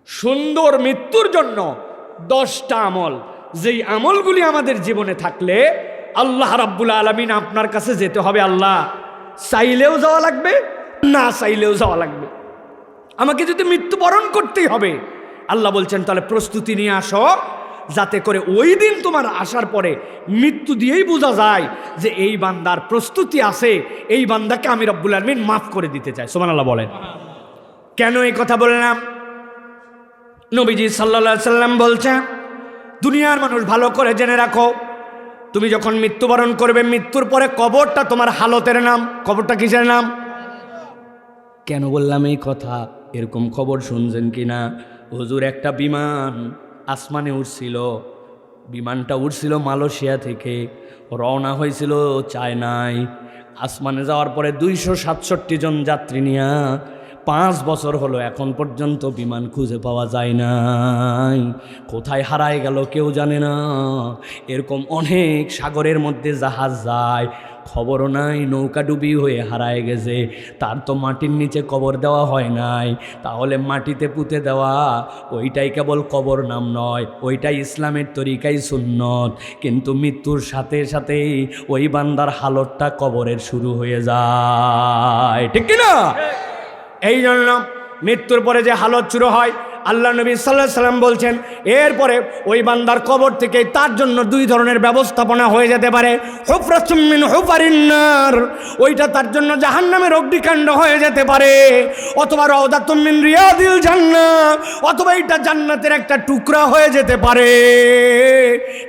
সুন্দর মৃত্যুর জন্য 10টা আমল, যেই আমলগুলি আমাদের জীবনে থাকলে আল্লাহ রাব্বুল আলামিন আপনার কাছে যেতে হবে। আল্লাহ চাইলেও যাওয়া লাগবে, না চাইলেও যাওয়া লাগবে। আমাকে যদি মৃত্যুবরণ করতেই হবে, আল্লাহ বলছেন তাহলে প্রস্তুতি নিয়ে আসো, যাতে করে ওই দিন তোমার আসার পরে মৃত্যু দিয়েই বোঝা যায় যে এই বান্দার প্রস্তুতি আছে, এই বান্দাকে আমি রব্বুল আলামিন মাফ করে দিতে চাই। সুবহানাল্লাহ বলেন। কেন এই কথা বললাম? নবীজি সাল্লাল্লাহু আলাইহি সাল্লাম বলছেন, দুনিয়ার মানুষ ভালো করে জেনে রাখো, তুমি যখন মৃত্যুবরণ করবে, মৃত্যুর পরে কবরটা তোমার হালতের নাম। কবরটা কিসের নাম? কেন বললাম এই কথা? এরকম খবর শুনছেন কিনা? হুজুর, একটা বিমান আসমানে উঠছিল, বিমানটা উঠছিল মালয়েশিয়া থেকে, রওনা হয়েছিল চায়নায়। আসমানে যাওয়ার পরে 267 জন যাত্রী নিয়ে 5 বছর হলো, এখন পর্যন্ত বিমান খুঁজে পাওয়া যায় নাই। কোথায় হারায় গেল কেউ জানে না। এরকম অনেক সাগরের মধ্যে জাহাজ যায়, খবরও নাই, নৌকা ডুবি হয়ে হারায় গেছে। তার তো মাটির নিচে কবর দেওয়া হয় নাই, তাহলে মাটিতে পুঁতে দেওয়া ওইটাই কেবল কবর নাম নয়, ওইটাই ইসলামের তরিকাই সুন্নত। কিন্তু মৃত্যুর সাথে সাথেই ওই বান্দার হালতটা কবরের শুরু হয়ে যায়, ঠিক কিনা? এই জন্য মৃত্যুর পরে যে হালত শুরু হয়, আল্লাহ নবী সাল্লাল্লাহু আলাইহি সাল্লাম বলছেন, এরপরে ওই বান্দার কবর থেকে তার জন্য 2 ধরনের ব্যবস্থাপনা হয়ে যেতে পারে। হুফরাতুম মিন হুফারিন নার, ওইটা তার জন্য জাহান্নামের অগ্নিকাণ্ড হয়ে যেতে পারে, অথবা রাউদাতুম মিন রিয়াদিল জান্নাহ, অথবা এটা জান্নাতের একটা টুকরা হয়ে যেতে পারে।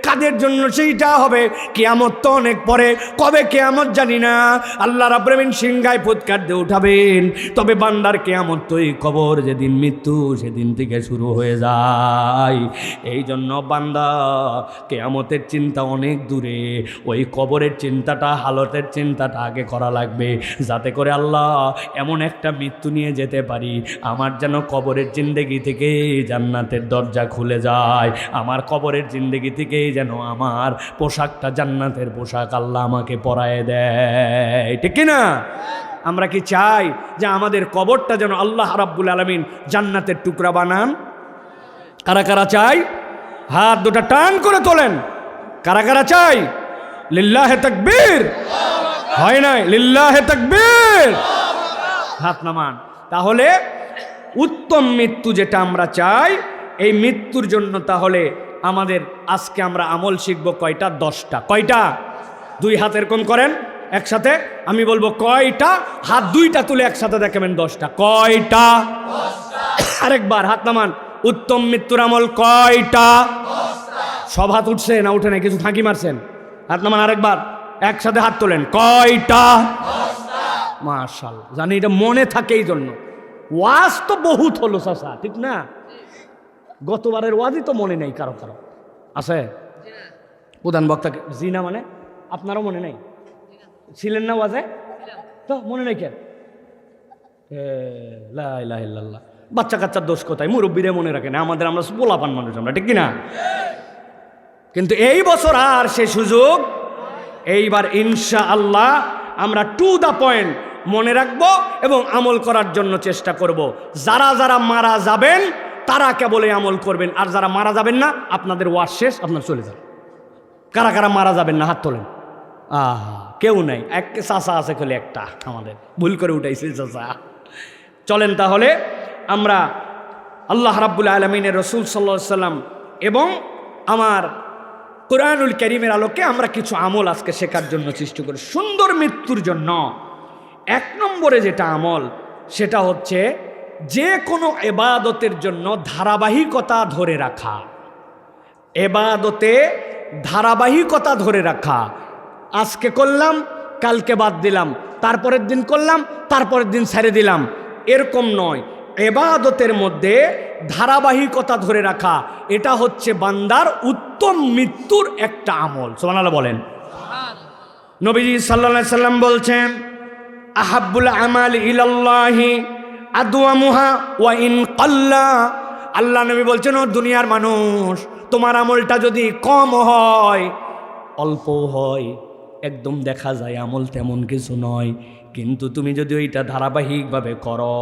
কাদের জন্য সেইটা হবে? কিয়ামত তো অনেক পরে, কবে কিয়ামত জানি না। আল্লাহ রাব্বুল আলামিন সিংহায় ফুৎকার দিয়ে উঠাবেন, তবে বান্দার কিয়ামত তো এই কবর যেদিন মৃত্যু সেদিন থেকে শুরু হয়ে যায়। এই জন্য বান্দা কিয়ামতের চিন্তা অনেক দূরে, ওই কবরের চিন্তাটা, হালতের চিন্তাটা আগে করা লাগবে, যাতে করে আল্লাহ এমন একটা মৃত্যু নিয়ে যেতে পারি আমার যেন কবরের জিন্দেগি থেকে জান্নাতের দরজা খুলে যায়, আমার কবরের জিন্দেগি থেকেই যেন আমার পোশাকটা জান্নাতের পোশাক আল্লাহ আমাকে পরায় দেয়, ঠিক কিনা? আমরা কি চাই যে আমাদের কবরটা যেন আল্লাহ রাব্বুল আলামিন জান্নাতের টুকরা বানান? কারা কারা চাই? হাত দুটা টান করে তোলেন। কারা কারা চাই? লিল্লাহে তাকবীর। হয় নাই? লিল্লাহে তাকবীর। হাত নামান। তাহলে উত্তম মৃত্যু যেটা আমরা চাই, এই মৃত্যুর জন্য তাহলে আমাদের আজকে আমরা আমল শিখবো কয়টা? 10টা। কয়টা? 2 হাত এরকম করেন একসাথে, আমি বলবো কয়টা, হাত 2টা তুলে একসাথে দেখাবেন 10টা। কয়টা? আরেকবার হাত নামান। উত্তম মৃত্যুর আমল কয়টা? সব হাত উঠছে না উঠে না? কিছু ফাঁকি মারছেন? হাত নামান আরেকবার, একসাথে হাত তোলেন। কয়টা? মাশাআল্লাহ, জানি এটা মনে থাকে। এই জন্য ওয়াজ তো বহুত হলো চাচা, ঠিক না? গতবারের ওয়াজই তো মনে নেই কারো কারো, আছে? প্রধান বক্তাকে জি না মানে আপনারও মনে নেই? ছিলেন না ওয়াজে? তো মনে নেই কেন? লা ইলাহা ইল্লাল্লাহ। বাচ্চা কাচ্চার দোষ কোথায়? মুরব্বীরা মনে রাখে না, আমাদের আমরা পোলাপান মানুষ আমরা, ঠিক কিনা? কিন্তু এই বছর আর সে সুযোগ, এইবার ইনশাআল্লাহ আমরা টু দ্য পয়েন্ট মনে রাখবো এবং আমল করার জন্য চেষ্টা করব। যারা যারা মারা যাবেন তারা কেবল আমল করবেন, আর যারা মারা যাবেন না আপনাদের ওয়াজ শেষ, আপনার চলে যান। কারা কারা মারা যাবেন না হাত তোলেন। কেউ নাই, এক চাচা আছে খালি একটা, আমাদের ভুল করে উঠাইছে চাচা। চলেন তাহলে আমরা আল্লাহ রাব্বুল আলামিনের রাসূল সাল্লাল্লাহু আলাইহি সাল্লাম এবং আমার কুরআনুল কারীমের আলোকে আমরা কিছু আমল আজকে শেখার জন্য চেষ্টা করি সুন্দর মৃত্যুর জন্য। 1 নম্বরে যেটা আমল, সেটা হচ্ছে যে কোনো ইবাদতের জন্য ধারাবাহিকতা ধরে রাখা। ইবাদতে ধারাবাহিকতা ধরে রাখা। আজকে করলাম, কালকে বাদ দিলাম, তারপরের দিন করলাম, তারপরের দিন ছেড়ে দিলাম, এরকম নয়। ইবাদতের মধ্যে ধারাবাহিকতা ধরে রাখা, এটা হচ্ছে বান্দার উত্তম মৃত্যুর একটা আমল। সুবহানাল্লাহ বলেন। নবীজি সাল্লাল্লাহু আলাইহি সাল্লাম বলছেন, আহাব্বুল আমাল ইলাল্লাহি আদওয়ামুহা ওয়া ইন কাল্লা। আল্লাহ নবী বলছেন, ও দুনিয়ার মানুষ, তোমার আমলটা যদি কম হয়, অল্প হয়, একদম দেখা যায় আমল তেমন কিছু নয়, কিন্তু তুমি যদি ওইটা ধারাবাহিকভাবে করো,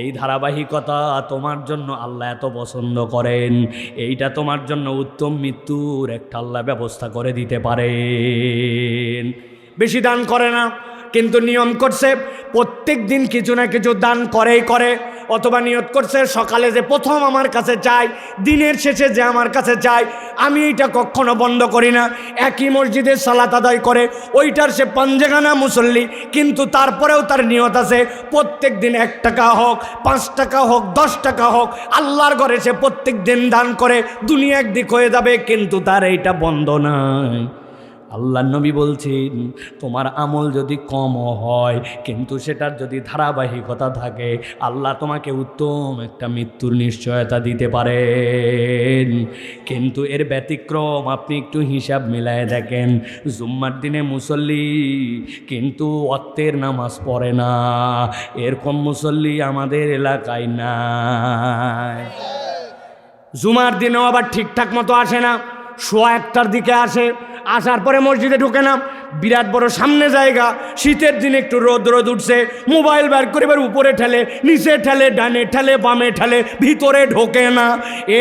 এই ধারাবাহিকতা তোমার জন্য আল্লাহ এত পছন্দ করেন, এইটা তোমার জন্য উত্তম মৃত্যুর একটা আল্লাহ ব্যবস্থা করে দিতে পারেন। বেশি দান করে না, কিন্তু নিয়ম করছে প্রত্যেক দিন কিছু না কিছু দান করেই করে, অথবা নিয়ত করছে সকালে যে প্রথম আমার কাছে চাই, দিনের শেষে যে আমার কাছে চাই, আমি এটা কখনো বন্ধ করি না। একই মসজিদে সালাত আদায় করে, ওইটার সে পাঞ্জেগানা মুসল্লি, কিন্তু তারপরেও তার নিয়ত আছে প্রত্যেক দিন 1 টাকা হোক, 5 টাকা হোক, 10 টাকা হোক, আল্লাহর ঘরে সে প্রত্যেক দিন দান করে। দুনিয়া একদিক হয়ে যাবে, কিন্তু তার এইটা বন্ধ নাই। আল্লাহ নবী বলছেন তোমার আমল যদি কমও হয়, কিন্তু সেটার যদি ধারাবাহিকতা থাকে, আল্লাহ তোমাকে উত্তম একটা মৃত্যুর নিশ্চয়তা দিতে পারেন। কিন্তু এর ব্যতিক্রম আপনি একটু হিসাব মিলায় দেখেন, জুম্মার দিনে মুসল্লি কিন্তু ওয়াক্তের নামাজ পড়ে না, এরকম মুসল্লি আমাদের এলাকায় নাই। জুমার দিনেও আবার ঠিকঠাক মতো আসে না, 1:15টার দিকে আসে, আসার পরে মসজিদে ঢুকে না, বিরাট বড় সামনে জায়গা, শীতের দিনে একটু রোদ উঠছে, মোবাইল বের করে এবার উপরে ঠেলে, নিচে ঠেলে, ডানে ঠেলে, বামে ঠেলে, ভিতরে ঢোকে না।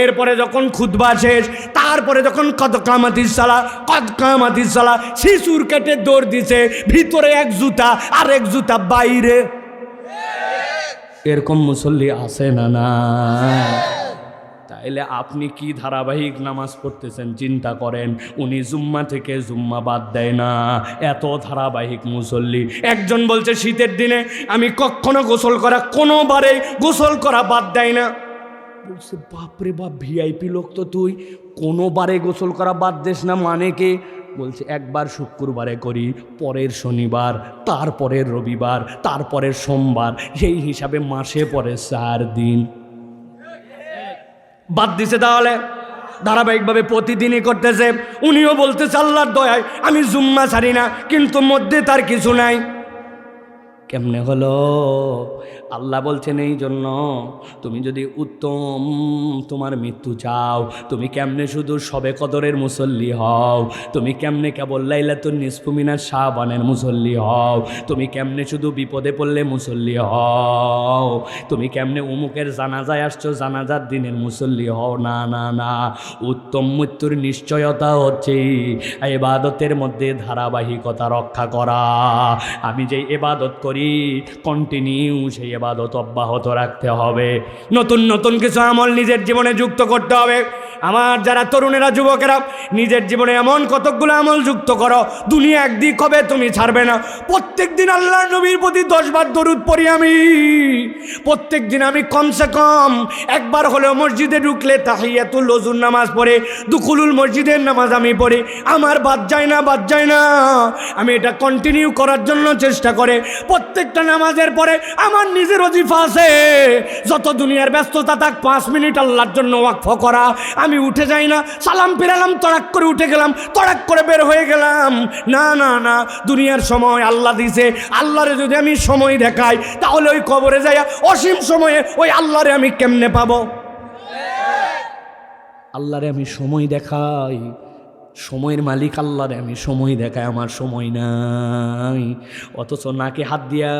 এরপরে যখন খুতবা শেষ, তারপরে যখন কদ কামাতিস সালা শিশুর কেটে দৌড় দিছে, ভিতরে 1 জুতা আর 1 জুতা বাইরে। এরকম মুসল্লি আছে না? না। তাইলে আপনি কি ধারাবাহিক নামাজ পড়তেছেন চিন্তা করেন। উনি জুম্মা থেকে জুম্মা বাদ দেয় না, এত ধারাবাহিক মুসল্লি। একজন বলছে শীতের দিনে আমি কখনো গোসল করা, কোনোবারে গোসল করা বাদ দেয় না। বলছে বাপরে বাপ, ভিআইপি লোক তো তুই, কোনোবারে গোসল করা বাদ দেস না মানে কি? বলছে একবার শুক্রবারে করি, পরের শনিবার, তারপরের রবিবার, তারপরের সোমবার, সেই হিসাবে মাসে পরে 4 দিন বাদ দিছে। তাহলে ধারাবাহিকভাবে প্রতিদিনই করতেছে। উনিও বলতেছে আল্লাহর দয়ায় আমি জুম্মা ছাড়ি না, কিন্তু মধ্যে তার কিছু নাই। কেমনে হলো? আল্লাহ বলছেন এই জন্য তুমি যদি উত্তম তোমার মৃত্যু চাও, তুমি কেমনে শুধু শবে কদরের মুসল্লি হও, তুমি কেমনে কেবল লাইলাতুন নিসফু মিনাশ শাবানের মুসল্লি হও, তুমি কেমনে শুধু বিপদে পড়লে মুসল্লি হও, তুমি কেমনে উমুকের জানাজায় আসছো জানাজার দিনের মুসল্লি হও। না না না, উত্তম মৃত্যুর নিশ্চয়তা হচ্ছে ইবাদতের মধ্যে ধারাবাহিকতা রক্ষা করা। আমি যেই ইবাদত করি কন্টিনিউ সেই ইবাদত অব্যাহত রাখতে হবে। নতুন নতুন কিছু আমল নিজের জীবনে যুক্ত করতে হবে। আমার যারা তরুণেরা, যুবকেরা, নিজের জীবনে এমন কতকগুলো আমল যুক্ত করো, দুনিয়া একদিক হবে, তুমি ছাড়বে না। প্রত্যেক দিন আল্লাহর নবীর প্রতি 10 বার দরুদ পড়ি আমি। প্রত্যেক দিন আমি কমসে কম একবার হলেও মসজিদে ঢুকলে তাহিয়াতুল ওযুর নামাজ পড়ে, দুখুলুল মসজিদের নামাজ আমি পড়ি। আমার বাদ যায় না, বাদ যায় না। আমি এটা কন্টিনিউ করার জন্য চেষ্টা করে প্রত্যেকটা নামাজের পরে আমার নিজের ওজিফা আছে। যত দুনিয়ার ব্যস্ততা থাক, 5 মিনিট আল্লাহর জন্য ওয়াকফ করা। আমি উঠে যাই না, সালাম ফেরালাম, তড়াক করে উঠে গেলাম, তড়াক করে বের হয়ে গেলাম। না না না, দুনিয়ার সময় আল্লাহ দিছে, আল্লাহরে যদি আমি সময় দেখাই, তাহলে ওই কবরে যাই অসীম সময়ে ওই আল্লাহরে আমি কেমনে পাবো? আল্লাহরে আমি সময় দেখাই, সময়ের মালিক আল্লাহরে আমি সময় দেখাই, আমার সময় নাই। অথচ নাকে হাত দিয়া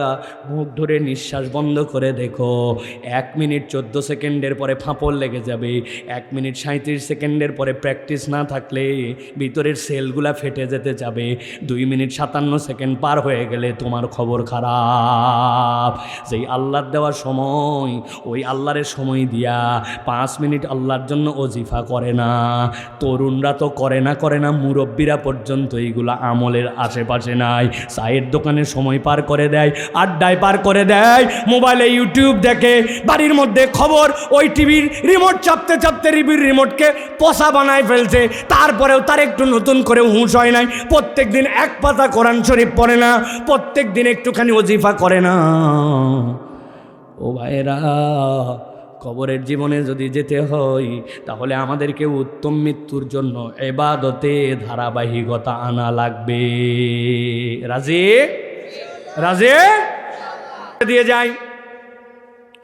মুখ ধরে নিঃশ্বাস বন্ধ করে দেখো, 1 মিনিট 14 সেকেন্ডের পরে ফাঁপড় লেগে যাবে। 1 মিনিট 37 সেকেন্ডের পরে প্র্যাকটিস না থাকলে ভিতরের সেলগুলা ফেটে যেতে যাবে। 2 মিনিট 57 সেকেন্ড পার হয়ে গেলে তোমার খবর খারাপ। যেই আল্লাহর দেওয়া সময়, ওই আল্লাহরে সময় দিয়া 5 মিনিট আল্লাহর জন্য ওজিফা করে না। তরুণরা তো করে না, মুরব্বীরা পর্যন্ত এইগুলা আমলের আশেপাশে নাই। চায়ের দোকানে সময় পার করে দেয়, আড্ডায় পার করে দেয়, মোবাইলে ইউটিউব দেখে, বাড়ির মধ্যে খবর, ওই টিভির রিমোট চাপতে চাপতে টিভির রিমোটকে পচা বানায় ফেলছে। তারপরেও তার একটু নতুন করে হুঁশ হয় নাই। প্রত্যেক দিন 1 পাতা কোরআন শরীফ পড়ে না, প্রত্যেক দিন একটুখানি ওজিফা করে না। ও ভাইরা, কবরের জীবনে যদি যেতে হয়, তাহলে আমাদেরকে উত্তম মৃত্যুর জন্য ইবাদতে ধারাবাহিকতা আনা লাগবে। রাজি? রাজি? দিয়ে যাই।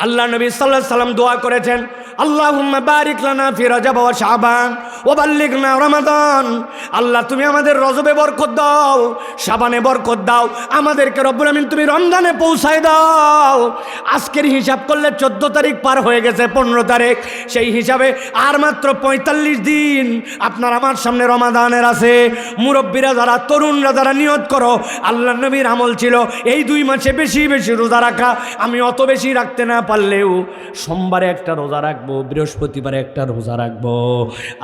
আল্লাহ নবী সাল্লাল্লাহু আলাইহি সাল্লাম দোয়া করেছেন, আল্লাহুম্মা বারিক লানা ফি রজব ওয়া শাবান ওয়া বাল্লিগনা রমাদান। আল্লাহ তুমি আমাদের রজবে বরকত দাও, শাবানে বরকত দাও, আমাদেরকে রব্বুল আমিন তুমি রমজানে পৌঁছায় দাও। আজকের হিসাব করলে 14 তারিখ পার হয়ে গেছে, 15 তারিখ, সেই হিসাবে আর মাত্র 45 দিন আপনার আমার সামনে রমাদানের আছে। মুরব্বীরা যারা, তরুণরা যারা নিয়ত করো, আল্লাহ নবীর আমল ছিল এই 2 মাসে বেশি বেশি রোজা রাখা। আমি অত বেশি রাখতে না পারলেও সোমবারে একটা রোজা রাখবো, বৃহস্পতিবারে একটা রোজা রাখবো,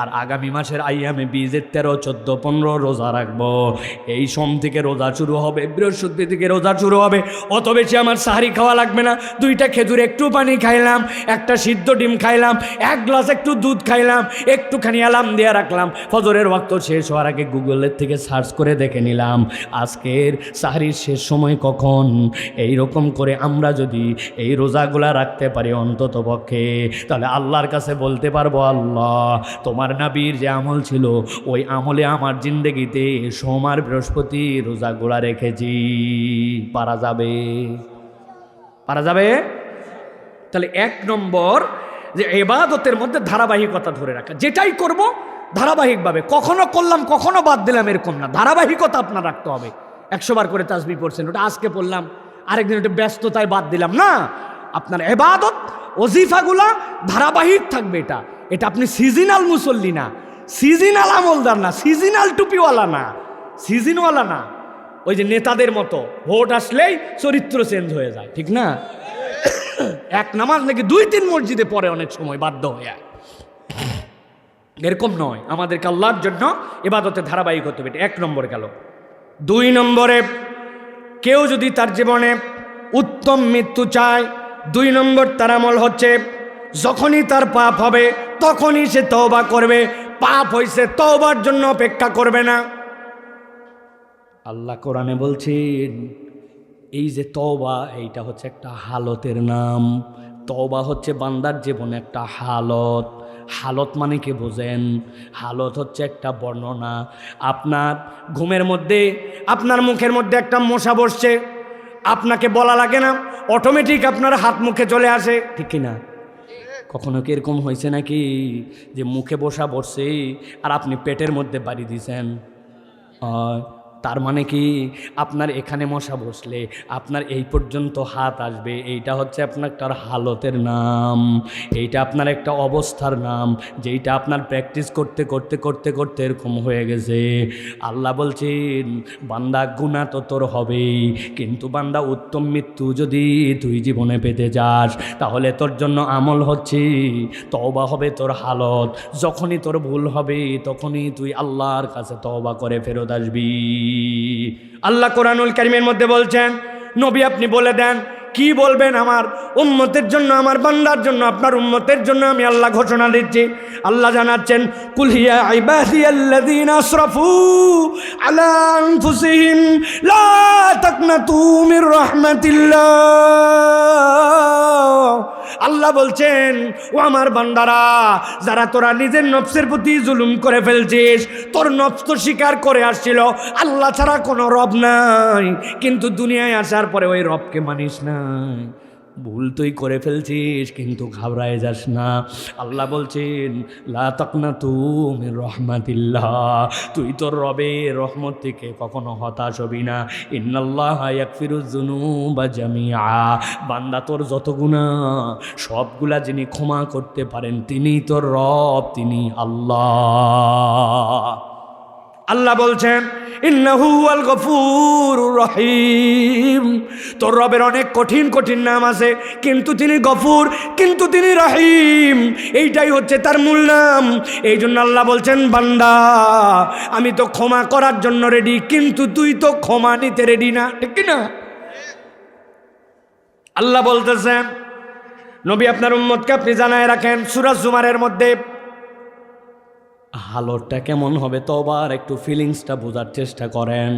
আর আগামী মাসের আইয়ামে বীজের 13, 14, 15 রোজা রাখবো। এই সোম থেকে রোজা শুরু হবে, বৃহস্পতি থেকে রোজা শুরু হবে। অত বেশি আমার সাহারি খাওয়া লাগবে না। 2টা খেজুর, একটু পানি খাইলাম, একটা সিদ্ধ ডিম খাইলাম, 1 গ্লাস একটু দুধ খাইলাম, একটুখানি অ্যালার্ম দিয়ে রাখলাম। ফজরের ওয়াক্ত শেষ হওয়ার আগে গুগলের থেকে সার্চ করে দেখে নিলাম আজকের সাহারির শেষ সময় কখন। এই রকম করে আমরা যদি এই রোজাগুলা রাখতে পারি অন্তত পক্ষে, তাহলে আল্লাহর কাছে বলতে পারবো, আল্লাহ তোমার নবীর যে আমল ছিল ওই আমলে আমার জিন্দেগিতে সোম আর বৃহস্পতি রোজাগুলা রেখেছি। পারা যাবে? পারা যাবে? তাহলে 1 নম্বর যে ইবাদতের মধ্যে ধারাবাহিকতা ধরে রাখা। যেটাই করব ধারাবাহিকভাবে, কখনো করলাম কখনো বাদ দিলাম এরকম না, ধারাবাহিকতা আপনার রাখতে হবে। 100 বার করে তাসবিহ পড়ছেন, ওটা আজকে পড়লাম, আরেকদিন ওটা ব্যস্ততায় বাদ দিলাম না। আপনার ইবাদত ওজিফাগুলা ধারাবাহিক থাকবে। এটা আপনি সিজনাল মুসল্লি না, সিজনাল আমলদার না, সিজনাল টুপিওয়ালা না, সিজনওয়ালা না। ওই যে নেতাদের মতো ভোট আসলেই চরিত্র চেঞ্জ হয়ে যায়, ঠিক না? এক নামাজ নাকি 2-3 মসজিদে পড়ে অনেক সময় বাধ্য হয়ে। এরকম নয়, আমাদেরকে আল্লাহর জন্য ইবাদতে ধারাবাহিক হতে হবে। 1 নম্বর গেল। 2 নম্বরে কেউ যদি তার জীবনে উত্তম মৃত্যু চায়, 2 নম্বর তার আমল হচ্ছে যখনই তার পাপ হবে তখনই সে তওবা করবে। পাপ হয়েছে, তওবার জন্য অপেক্ষা করবে না। আল্লাহ কোরআনে বলছেন এই যে তওবা, এইটা হচ্ছে একটা হালতের নাম। তওবা হচ্ছে বান্দার জীবনে একটা হালত। হালত মানে কি বোঝেন? হালত হচ্ছে একটা বর্ণনা। আপনার ঘুমের মধ্যে আপনার মুখের মধ্যে একটা মশা বসছে, আপনাকে বলা লাগে না, অটোমেটিক আপনার হাত মুখে চলে আসে, ঠিক কিনা? কখনো কি এরকম হয়েছে নাকি যে মুখে বসা বসছে আর আপনি পেটের মধ্যে বাড়ি দিয়েছেন? তার মানে কি আপনার এখানে মশা বসলে আপনার এই পর্যন্ত হাত আসবে। এইটা হচ্ছে আপনার একটা হালতের নাম, এইটা আপনার একটা অবস্থার নাম, যেইটা আপনার প্র্যাকটিস করতে করতে করতে করতে এরকম হয়ে গেছে। আল্লাহ বলছেন বান্দা গুনাহ তো তোর হবেই, কিন্তু বান্দা উত্তম মৃত্যু যদি তুই জীবনে পেতে যাস তাহলে তোর জন্য আমল হচ্ছে তওবা হবে তোর হালত। যখনই তোর ভুল হবে তখনই তুই আল্লাহর কাছে তওবা করে ফেরত আসবি। আল্লাহ কোরআনুল কারীমের মধ্যে বলছেন, নবী আপনি বলে দেন কি বলবেন আমার উম্মতের জন্য, আমার বান্দার জন্য, আপনার উম্মতের জন্য আমি আল্লাহ ঘোষণা দিচ্ছি। আল্লাহ জানাচ্ছেন কুল হিয়া ইবাদিয়াল্লাযীনা আসরাফু আলা আনফুসিহিম লা তাকনাতু মির রাহমাতিল্লাহ। আল্লাহ বলছেন ও আমার বান্দারা, যারা তোরা নিজের নফসের প্রতি জুলুম করে ফেলছিস, তোর নফস তো স্বীকার করে আসছিল আল্লাহ ছাড়া কোনো রব নাই, কিন্তু দুনিয়ায় আসার পরে ওই রবকে মানিস নাই। ভুল তুই করে ফেলছিস কিন্তু ঘাবড়ায় যাস না। আল্লাহ বলছেন লা তাকনাতু মির রাহমাতিল্লাহ, তুই তোর রবের রহমত থেকে কখনো হতাশ হবি না। ইন্নাল্লাহা ইয়াগফিরুয যুনুবা জামিআ, বান্দা তোর যত গুনাহ সবগুলা যিনি ক্ষমা করতে পারেন তিনি তোর রব, তিনি আল্লাহ। আল্লাহ বলছেন ইন্নাহু আল গফুরুর রহিম, তোর রবের অনেক কঠিন কঠিন নাম আছে, কিন্তু তিনি গফুর, কিন্তু তিনি রহিম, এইটাই হচ্ছে তার মূল নাম। এই জন্য আল্লাহ বলছেন বান্দা আমি তো ক্ষমা করার জন্য রেডি, কিন্তু তুই তো ক্ষমা নিতে রেডি না, ঠিক না? আল্লাহ বলতেছেন নবী আপনার উম্মতকে আপনি জানায় রাখেন সূরা জুমারের মধ্যে হালতটা কেমন হবে তওবার একটু ফিলিংসটা বোঝার চেষ্টা করেন।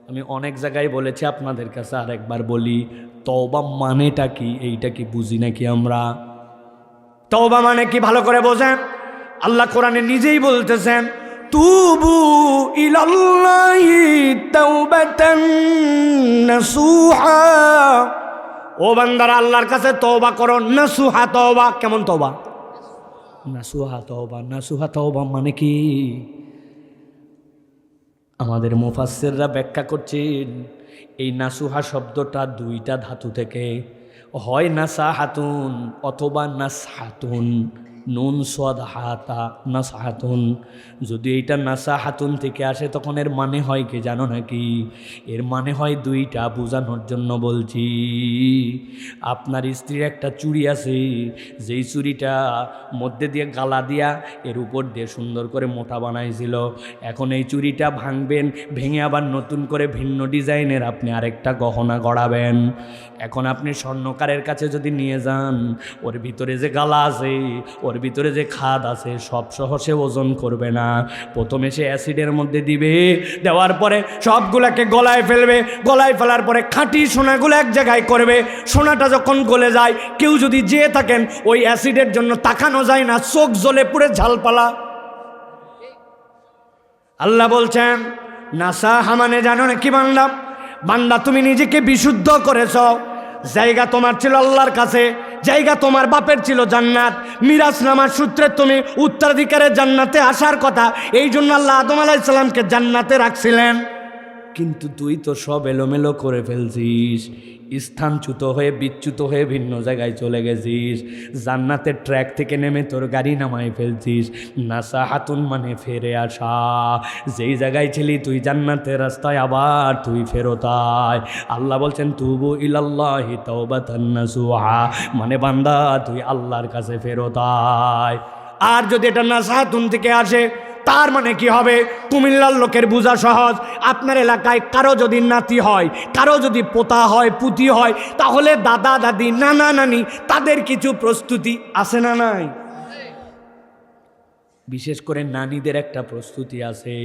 আমি অনেক জায়গায় বলেছি, আপনাদের কাছে আরেকবার বলি, তওবা মানেটা কি এইটা কি বুঝি নাকি আমরা? তওবা মানে কি ভালো করে বোঝেন। আল্লাহ কোরআনে নিজেই বলতেছেন তুবু ইলাল্লাহি তাওবাতান নাসুহা ও বান্দারা আল্লাহর কাছে তওবা করো, নাসুহা তওবা। কেমন তওবা? নাসুহা তওবা। নাসুহা তওবা মানে কি? আমাদের মুফাসসিররা ব্যাখ্যা করছেন এই নাসুহা শব্দটা দুইটা ধাতু থেকে, হয় নাসাহাতুন অথবা নাসহাতুন, নুন সাদ হাতা নাসহাতুন। যদি এইটা নাসাহাতুন থেকে আসে তখন এর মানে হয় কি জানো নাকি? এর মানে হয় দুইটা, বোঝানোর জন্য বলছি। আপনার স্ত্রীর একটা চুড়ি আছে, যেই চুড়িটা মধ্যে দিয়ে গালা দিয়া এর উপর দিয়ে সুন্দর করে মোটা বানাইছিল, এখন এই চুড়িটা ভাঙবেন, ভেঙে আবার নতুন করে ভিন্ন ডিজাইনের আপনি আরেকটা গহনা গড়াবেন। এখন আপনি স্বর্ণকারের কাছে যদি নিয়ে যান, ওর ভিতরে যে গালা আছে, ওর ভিতরে যে খাদ আছে, সব সহসে ওজন করবে না। প্রথমে সে অ্যাসিডের মধ্যে দিবে, দেওয়ার পরে সবগুলাকে গলায় ফেলবে, গলায় ফেলার পরে খাঁটি সোনাগুলো এক জায়গায় করবে। সোনাটা যখন গলে যায়, কেউ যদি যেয়ে থাকেন, ওই অ্যাসিডের জন্য তাকানো যায় না, চোখ জ্বলে পুড়ে ঝালপালা। আল্লাহ বলছেন নাসাহা মানে জানো না কি বান্দা? বান্দা তুমি নিজেকে বিশুদ্ধ করেছ, জায়গা তোমার ছিল আল্লাহর কাছে, জায়গা তোমার বাপের ছিল জান্নাত, মিরাজ নামার সূত্রে তুমি উত্তরাধিকারের জান্নাতে আসার কথা, এই জন্য আল্লাহ আদম আলাইহিস সালামকে জান্নাতে রাখছিলেন। কিন্তু তুই তো সব এলোমেলো করে ফেলছিস, স্থানচ্যুত হয়ে বিচ্যুত হয়ে ভিন্ন জায়গায় চলে গেছিস, জান্নাতের ট্র্যাক থেকে নেমে তোর গাড়ি নামায় ফেলছিস। নাসাহাতুন মানে ফেরে আসা, যেই জায়গায় ছিলি তুই জান্নাতের রাস্তায় আবার তুই ফেরত আয়। আল্লাহ বলছেন তুবু ইলাল্লাহি তাওবাতান নাসুহা, মানে বান্দা তুই আল্লাহর কাছে ফেরত আয়। আর যদি এটা নাসাহাতুন থেকে আসে তার মানে কি হবে? কুমিল্লার লোকের বোঝা সহজ। আপনার এলাকায় কারো যদি নাতি হয়, কারো যদি পোতা হয়, পুতি হয়, তাহলে দাদা দাদি নানা নানি তাদের কিছু প্রস্তুতি আছে না নাই? বিশেষ করে নানিদের একটা প্রস্তুতি আছে।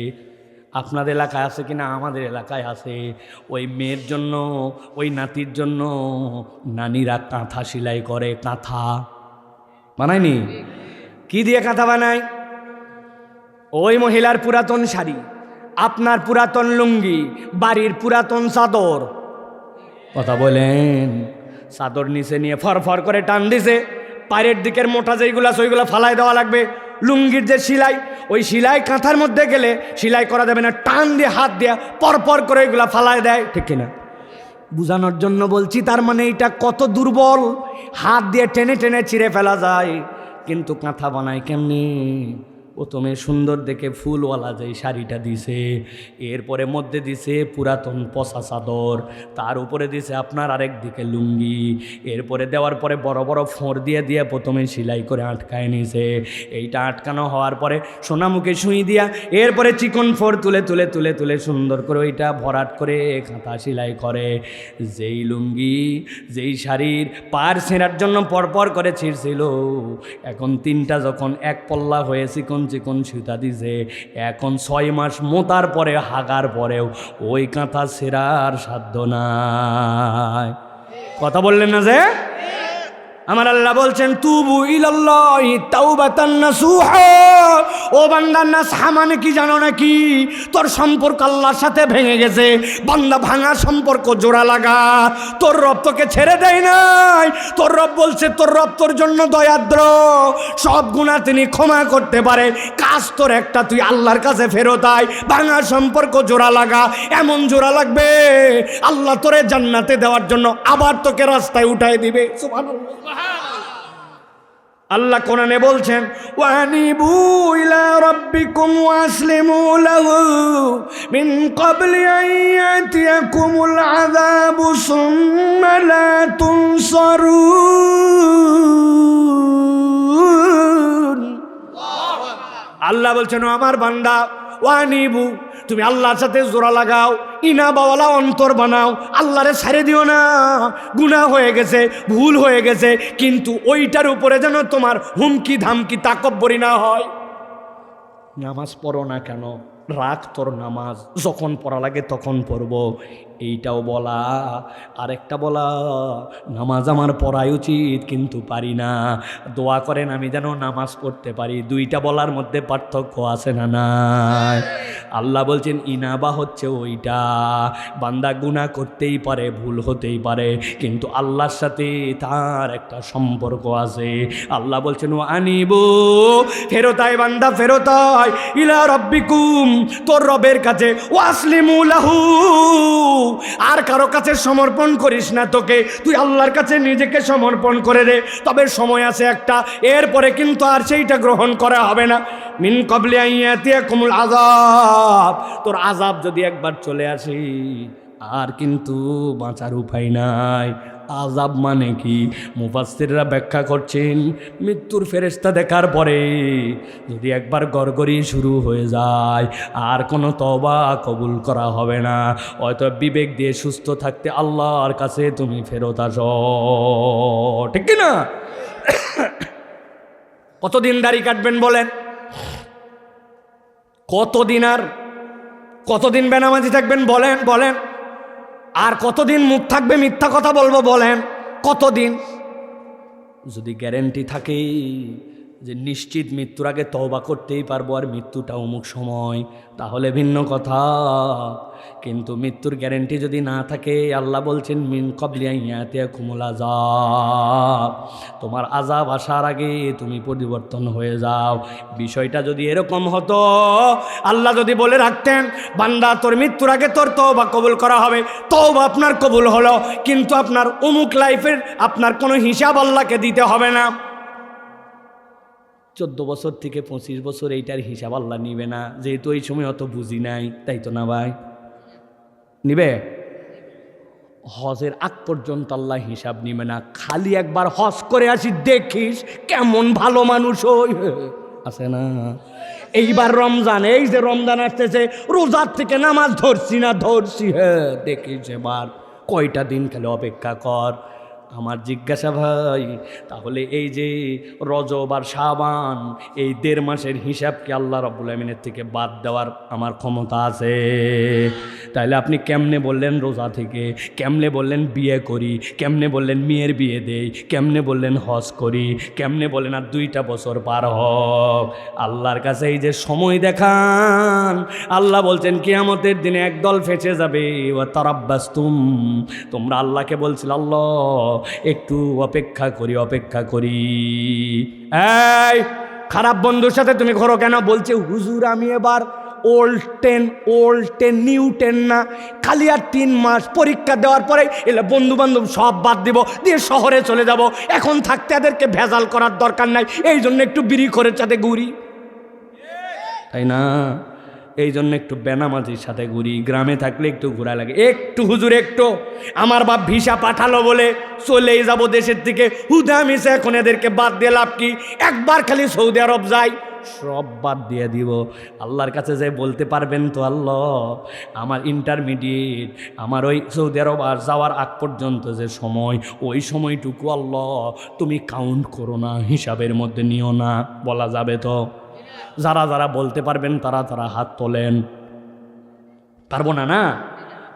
আপনাদের এলাকায় আছে কিনা? আমাদের এলাকায় আছে। ওই মেয়ের জন্য, ওই নাতির জন্য নানিরা কাঁথা সেলাই করে। কাঁথা বানায়নি? কি দিয়ে কাঁথা বানায়? ওই মহিলার পুরাতন শাড়ি, আপনার পুরাতন লুঙ্গি, বাড়ির পুরাতন চাদর, কথা বলেন, চাদর নিচে নিয়ে ফরফর করে টান দিছে, পায়ের দিকের মোটা যেইগুলা সেইগুলো ফালাই দেওয়া লাগবে। লুঙ্গির যে সেলাই, ওই সেলাই কাঁথার মধ্যে গেলে সেলাই করা যাবে না, টান দিয়ে হাত দিয়ে পরপর করে এগুলা ফালাই দেয়, ঠিক কিনা? বুঝানোর জন্য বলছি। তার মানে এটা কত দুর্বল, হাত দিয়ে টেনে টেনে ছিঁড়ে ফেলা যায়। কিন্তু কাঁথা বানায় কেমনি? প্রথমে সুন্দর দেখে ফুলওয়ালা যেই শাড়িটা দিছে, এরপরে মধ্যে দিছে পুরাতন পচা চাদর, তার উপরে দিছে আপনার আরেক দিকে লুঙ্গি, এরপরে দেওয়ার পরে বড় বড় ফোঁড় দিয়ে দিয়ে প্রথমে সেলাই করে আটকায় নিছে। এইটা আটকানো হওয়ার পরে সোনামুখে সুই দিয়া এরপরে চিকন ফোঁড় তুলে তুলে তুলে তুলে সুন্দর করে ওইটা ভরাট করে কাঁথা সেলাই করে। যেই লুঙ্গি, যেই শাড়ির পার ছেঁড়ার জন্য পরপর করে ছিঁড়ছিল, এখন তিনটা যখন এক পল্লা হয়ে চিকন চিকন সুতা দিছে, এখন 6 মাস মোতার পরে হাগার পরেও ওই কাঁথা ছেঁড়ার সাধ্য নাই। কথা বললেন না যে? আমার আল্লাহ বলছেন তুবু ইলাল্লাহি তাওবাতান নাসুহা। ও বান্দা, নাসহা মানে কি জানো নাকি? তোর সম্পর্ক আল্লাহর সাথে ভেঙে গেছে। বান্দা, ভাঙা সম্পর্ক জোড়া লাগা। তোর রব তোকে ছেড়ে দেয় নাই। তোর রব বলছে, তোর রব তোর জন্য দয়াদ্র, সব গুনাহ তিনি ক্ষমা করতে পারে। কাজ তোর একটা, তুই আল্লাহর কাছে ফেরত আয়। ভাঙা সম্পর্ক জোড়া লাগা, এমন জোড়া লাগবে আল্লাহ তোরে জান্নাতে দেওয়ার জন্য আবার তোকে রাস্তায় উঠায় দিবে। সুবহানাল্লাহ। আল্লাহ কোরআনে বলছেন ওয়ানিবু ইলা রাব্বিকুম ওয়াসলিমু লাহু মিন ক্বাবলি আন ইয়াতিয়াকুমুল আযাবু সুম্মা লা তুনসারুন। আল্লাহ বলছেন ও আমার বান্দা, ওয়ানিবু, তুমি আল্লাহর সাথে জোড়া লাগাও, ইনাবাওয়ালা অন্তর বানাও, আল্লাহরে ছেড়ে দিও না। গুনাহ হয়ে গেছে, ভুল হয়ে গেছে, কিন্তু ওইটার উপরে যেন তোমার হুমকি ধামকি তাকব্বরি না হয়। নামাজ পড়ো না কেন? রাখ তোর নামাজ, যখন পড়া লাগে তখন পড়বো। এইটাও বলা, আরেকটা বলা নামাজ আমার পড়াই উচিত কিন্তু পারি না, দোয়া করেন আমি যেন নামাজ পড়তে পারি। দুইটা বলার মধ্যে পার্থক্য আছে না নাই? আল্লাহ বলছেন ইনাবা হচ্ছে ওইটা, বান্দা গুনাহ করতেই পারে, ভুল হতেই পারে, কিন্তু আল্লাহর সাথে তার একটা সম্পর্ক আছে। আল্লাহ বলছেন ও আনিবু, ফেরতায় বান্দা ফেরতায়, ইলা রাব্বিকুম, তোর রবের কাছে, ও আসলিমু লাহু, আর কারো কাছে সমর্পণ করিস না, তোকে তুই আল্লাহর কাছে নিজেকে সমর্পণ করে দে। তবে সময় আছে একটা, এরপরে কিন্তু আর সেইটা গ্রহণ করা হবে না। মিন ক্বাবলি আন ইয়াতিয়াকুমুল আযাব, তোর আযাব যদি একবার চলে আসে আর কিন্তু বাঁচার উপায় নাই। আযাব মানে কি? মুফাসসিররা ব্যাখ্যা করছেন, মৃত্যুর ফেরেশতা দেখার পরে যদি একবার গড়গড়ি শুরু হয়ে যায় আর কোনো তওবা কবুল করা হবে না, হয়তো বিবেক দিয়ে সুস্থ থাকতে আল্লাহর কাছে তুমি ফেরত আসো, ঠিক কি না? কতদিন দাড়ি কাটবেন বলেন? কতদিন, আর কতদিন বেনামাজি থাকবেন বলেন? বলেন আর কতদিন মুখ থাকবে মিথ্যা কথা বলবো বলেন? কতদিন? যদি গ্যারেন্টি থাকে যে নিশ্চিত মৃত্যুর আগে তওবা করতেই পারবো আর মৃত্যুটা অমুক সময়, তাহলে ভিন্ন কথা। কিন্তু মৃত্যুর গ্যারেন্টি যদি না থাকে, আল্লাহ বলছেন মিন ক্বাবলি আন ইয়াতিয়াকুমুল আযাব, তোমার আযাব আসার আগে তুমি পরিবর্তন হয়ে যাও। বিষয়টা যদি এরকম হতো, আল্লাহ যদি বলে রাখতেন বান্দা তোর মৃত্যুর আগে তোর তওবা কবুল করা হবে, তওবা আপনার কবুল হলো, কিন্তু আপনার অমুক লাইফের আপনার কোনো হিসাব আল্লাহকে দিতে হবে না। 14 বছর থেকে 25 বছর এইটার হিসাব আল্লাহ নিবে না, যেহেতু এই সময় অত বুঝি নাই, তাই তো না ভাই? নিবে? হজের আগ পর্যন্ত আল্লাহ হিসাব নিবে না, খালি একবার হজ করে আসি দেখিস কেমন ভালো মানুষ ওই আছে না। এইবার রমজান, এই যে রমজান আসতেছে, রোজার থেকে নামাজ ধরছি না ধরছি, হ্যাঁ দেখিস এবার কয়টা দিন খালি অপেক্ষা কর। আমার জিজ্ঞাসা ভাই, তাহলে এই যে রজব আর শাবান, এই 1.5 মাসের হিসাব কি আল্লাহ রাব্বুল আমিনের থেকে বাদ দেওয়ার আমার ক্ষমতা আছে? তাইলে আপনি কেমনে বললেন রোজা থেকে, কেমনে বললেন বিয়ে করি, কেমনে বললেন মেয়ের বিয়ে দেই, কেমনে বললেন হজ করি, কেমনে বললেন আর 2টা বছর পার হোক? আল্লাহর কাছে এই যে সময় দেখান, আল্লাহ বলছেন কিয়ামতের দিনে একদল ফেঁসে যাবে। ওয়া তারাব্বাসতুম, তোমরা আল্লাহকে বলছিল আল্লাহ একটু অপেক্ষা করি, অপেক্ষা করি। এই খারাপ বন্ধুর সাথে তুমি করো কেন? বলছে হুজুর আমি এবার ওল্ড টেন নিউ 10 না, খালি আর 3 মাস পরীক্ষা দেওয়ার পরে এলে বন্ধু বান্ধব সব বাদ দিব, দিয়ে শহরে চলে যাব, এখন থাকতে এদেরকে ভেজাল করার দরকার নাই, এই জন্য একটু বিড়ি করে সাথে ঘুরি, তাই না? এই জন্য একটু বেনামাজির সাথে ঘুরি, গ্রামে থাকলে একটু ঘোরা লাগে, একটু হুজুর একটু আমার বাপ ভিসা পাঠালো বলে চলেই যাব দেশের থেকে, হুদা মিশে এখন এদেরকে বাদ দিয়ে লাভ কি? একবার খালি সৌদি আরব যাই, সব বাদ দিয়ে দিব। আল্লাহর কাছে যাই বলতে পারবেন তো আল্লাহ আমার ইন্টারমিডিয়েট, আমার ওই সৌদি আরব আর যাওয়ার আগ পর্যন্ত যে সময়, ওই সময়টুকু আল্লাহ তুমি কাউন্ট করো না, হিসাবের মধ্যে নিও না, বলা যাবে তো? যারা যারা বলতে পারবেন তারা তারা হাত তোলেন। পারবো না? না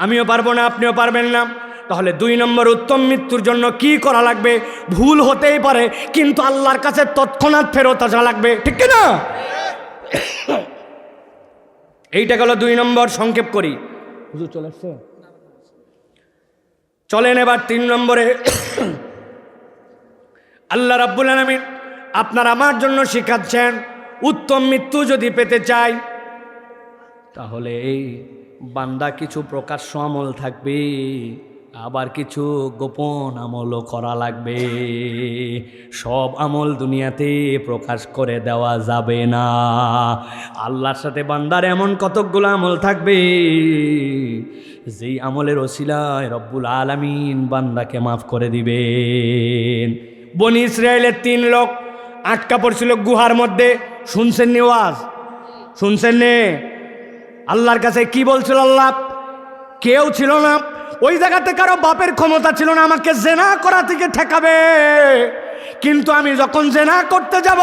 আমিও পারবো না, আপনিও পারবেন না। তাহলে 2 নম্বর উত্তম মৃত্যুর জন্য কি করা লাগবে? ভুল হতেই পারে কিন্তু আল্লাহর কাছে তৎক্ষণাৎ ফেরত আসা লাগবে, ঠিক না? এইটা গেল 2 নম্বর, সংক্ষেপ করি। হুজুর চলে আসছে, চলেন এবার 3 নম্বরে। আল্লাহ রাব্বুল আলামিন আপনার আমার জন্য শিখাচ্ছেন উত্তম মৃত্যু যদি পেতে চাই, তাহলে এই বান্দা কিছু প্রকাশ্য আমল থাকবে, আবার কিছু গোপন আমলও করা লাগবে। সব আমল দুনিয়াতে প্রকাশ করে দেওয়া যাবে না। আল্লাহর সাথে বান্দার এমন কতকগুলো আমল থাকবে যেই আমলের ওসিলায় রব্বুল আলামিন বান্দাকে মাফ করে দিবেন। বনি ইসরায়েলের 3 লোক আটকা পড়ছিল গুহার মধ্যে, শুনছেন নি ওয়াজ? শুনছেন নে? আল্লাহর কাছে কি বলছিল আল্লাহ? কেউ ছিল না ওই জায়গাতে, কারো বাপের ক্ষমতা ছিল না আমাকে জেনা করা থেকে ঠেকাবে, কিন্তু আমি যখন জেনা করতে যাব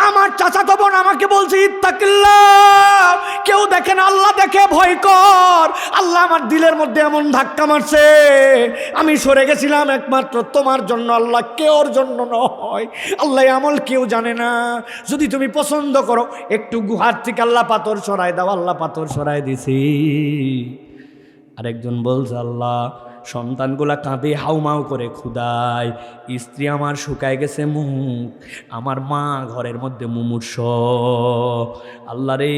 আমার চাচাতো বোন আমাকে বলছে ইত্তাকিল্লাহ, কেউ দেখে না আল্লাহ দেখে, ভয় কর। আল্লাহ আমার দিলের মধ্যে এমন ধাক্কা মারছে, আমি সরে গেছিলাম একমাত্র তোমার জন্য, আল্লাহ কেউর জন্য নয়। আল্লাহ আমল কেউ জানে না। যদি তুমি পছন্দ করো একটু গুহার থেকে আল্লাহ পাথর সরাই দাও, আল্লাহ পাথর সরাই দিছি। আরেকজন বলছে আল্লাহ সন্তানগুলা কাঁদে হাউমাউ করে ক্ষুধায়, স্ত্রী আমার শুকায় গেছে মুখ, আমার মা ঘরের মধ্যে মুমূর্ষ। আল্লাহ রে,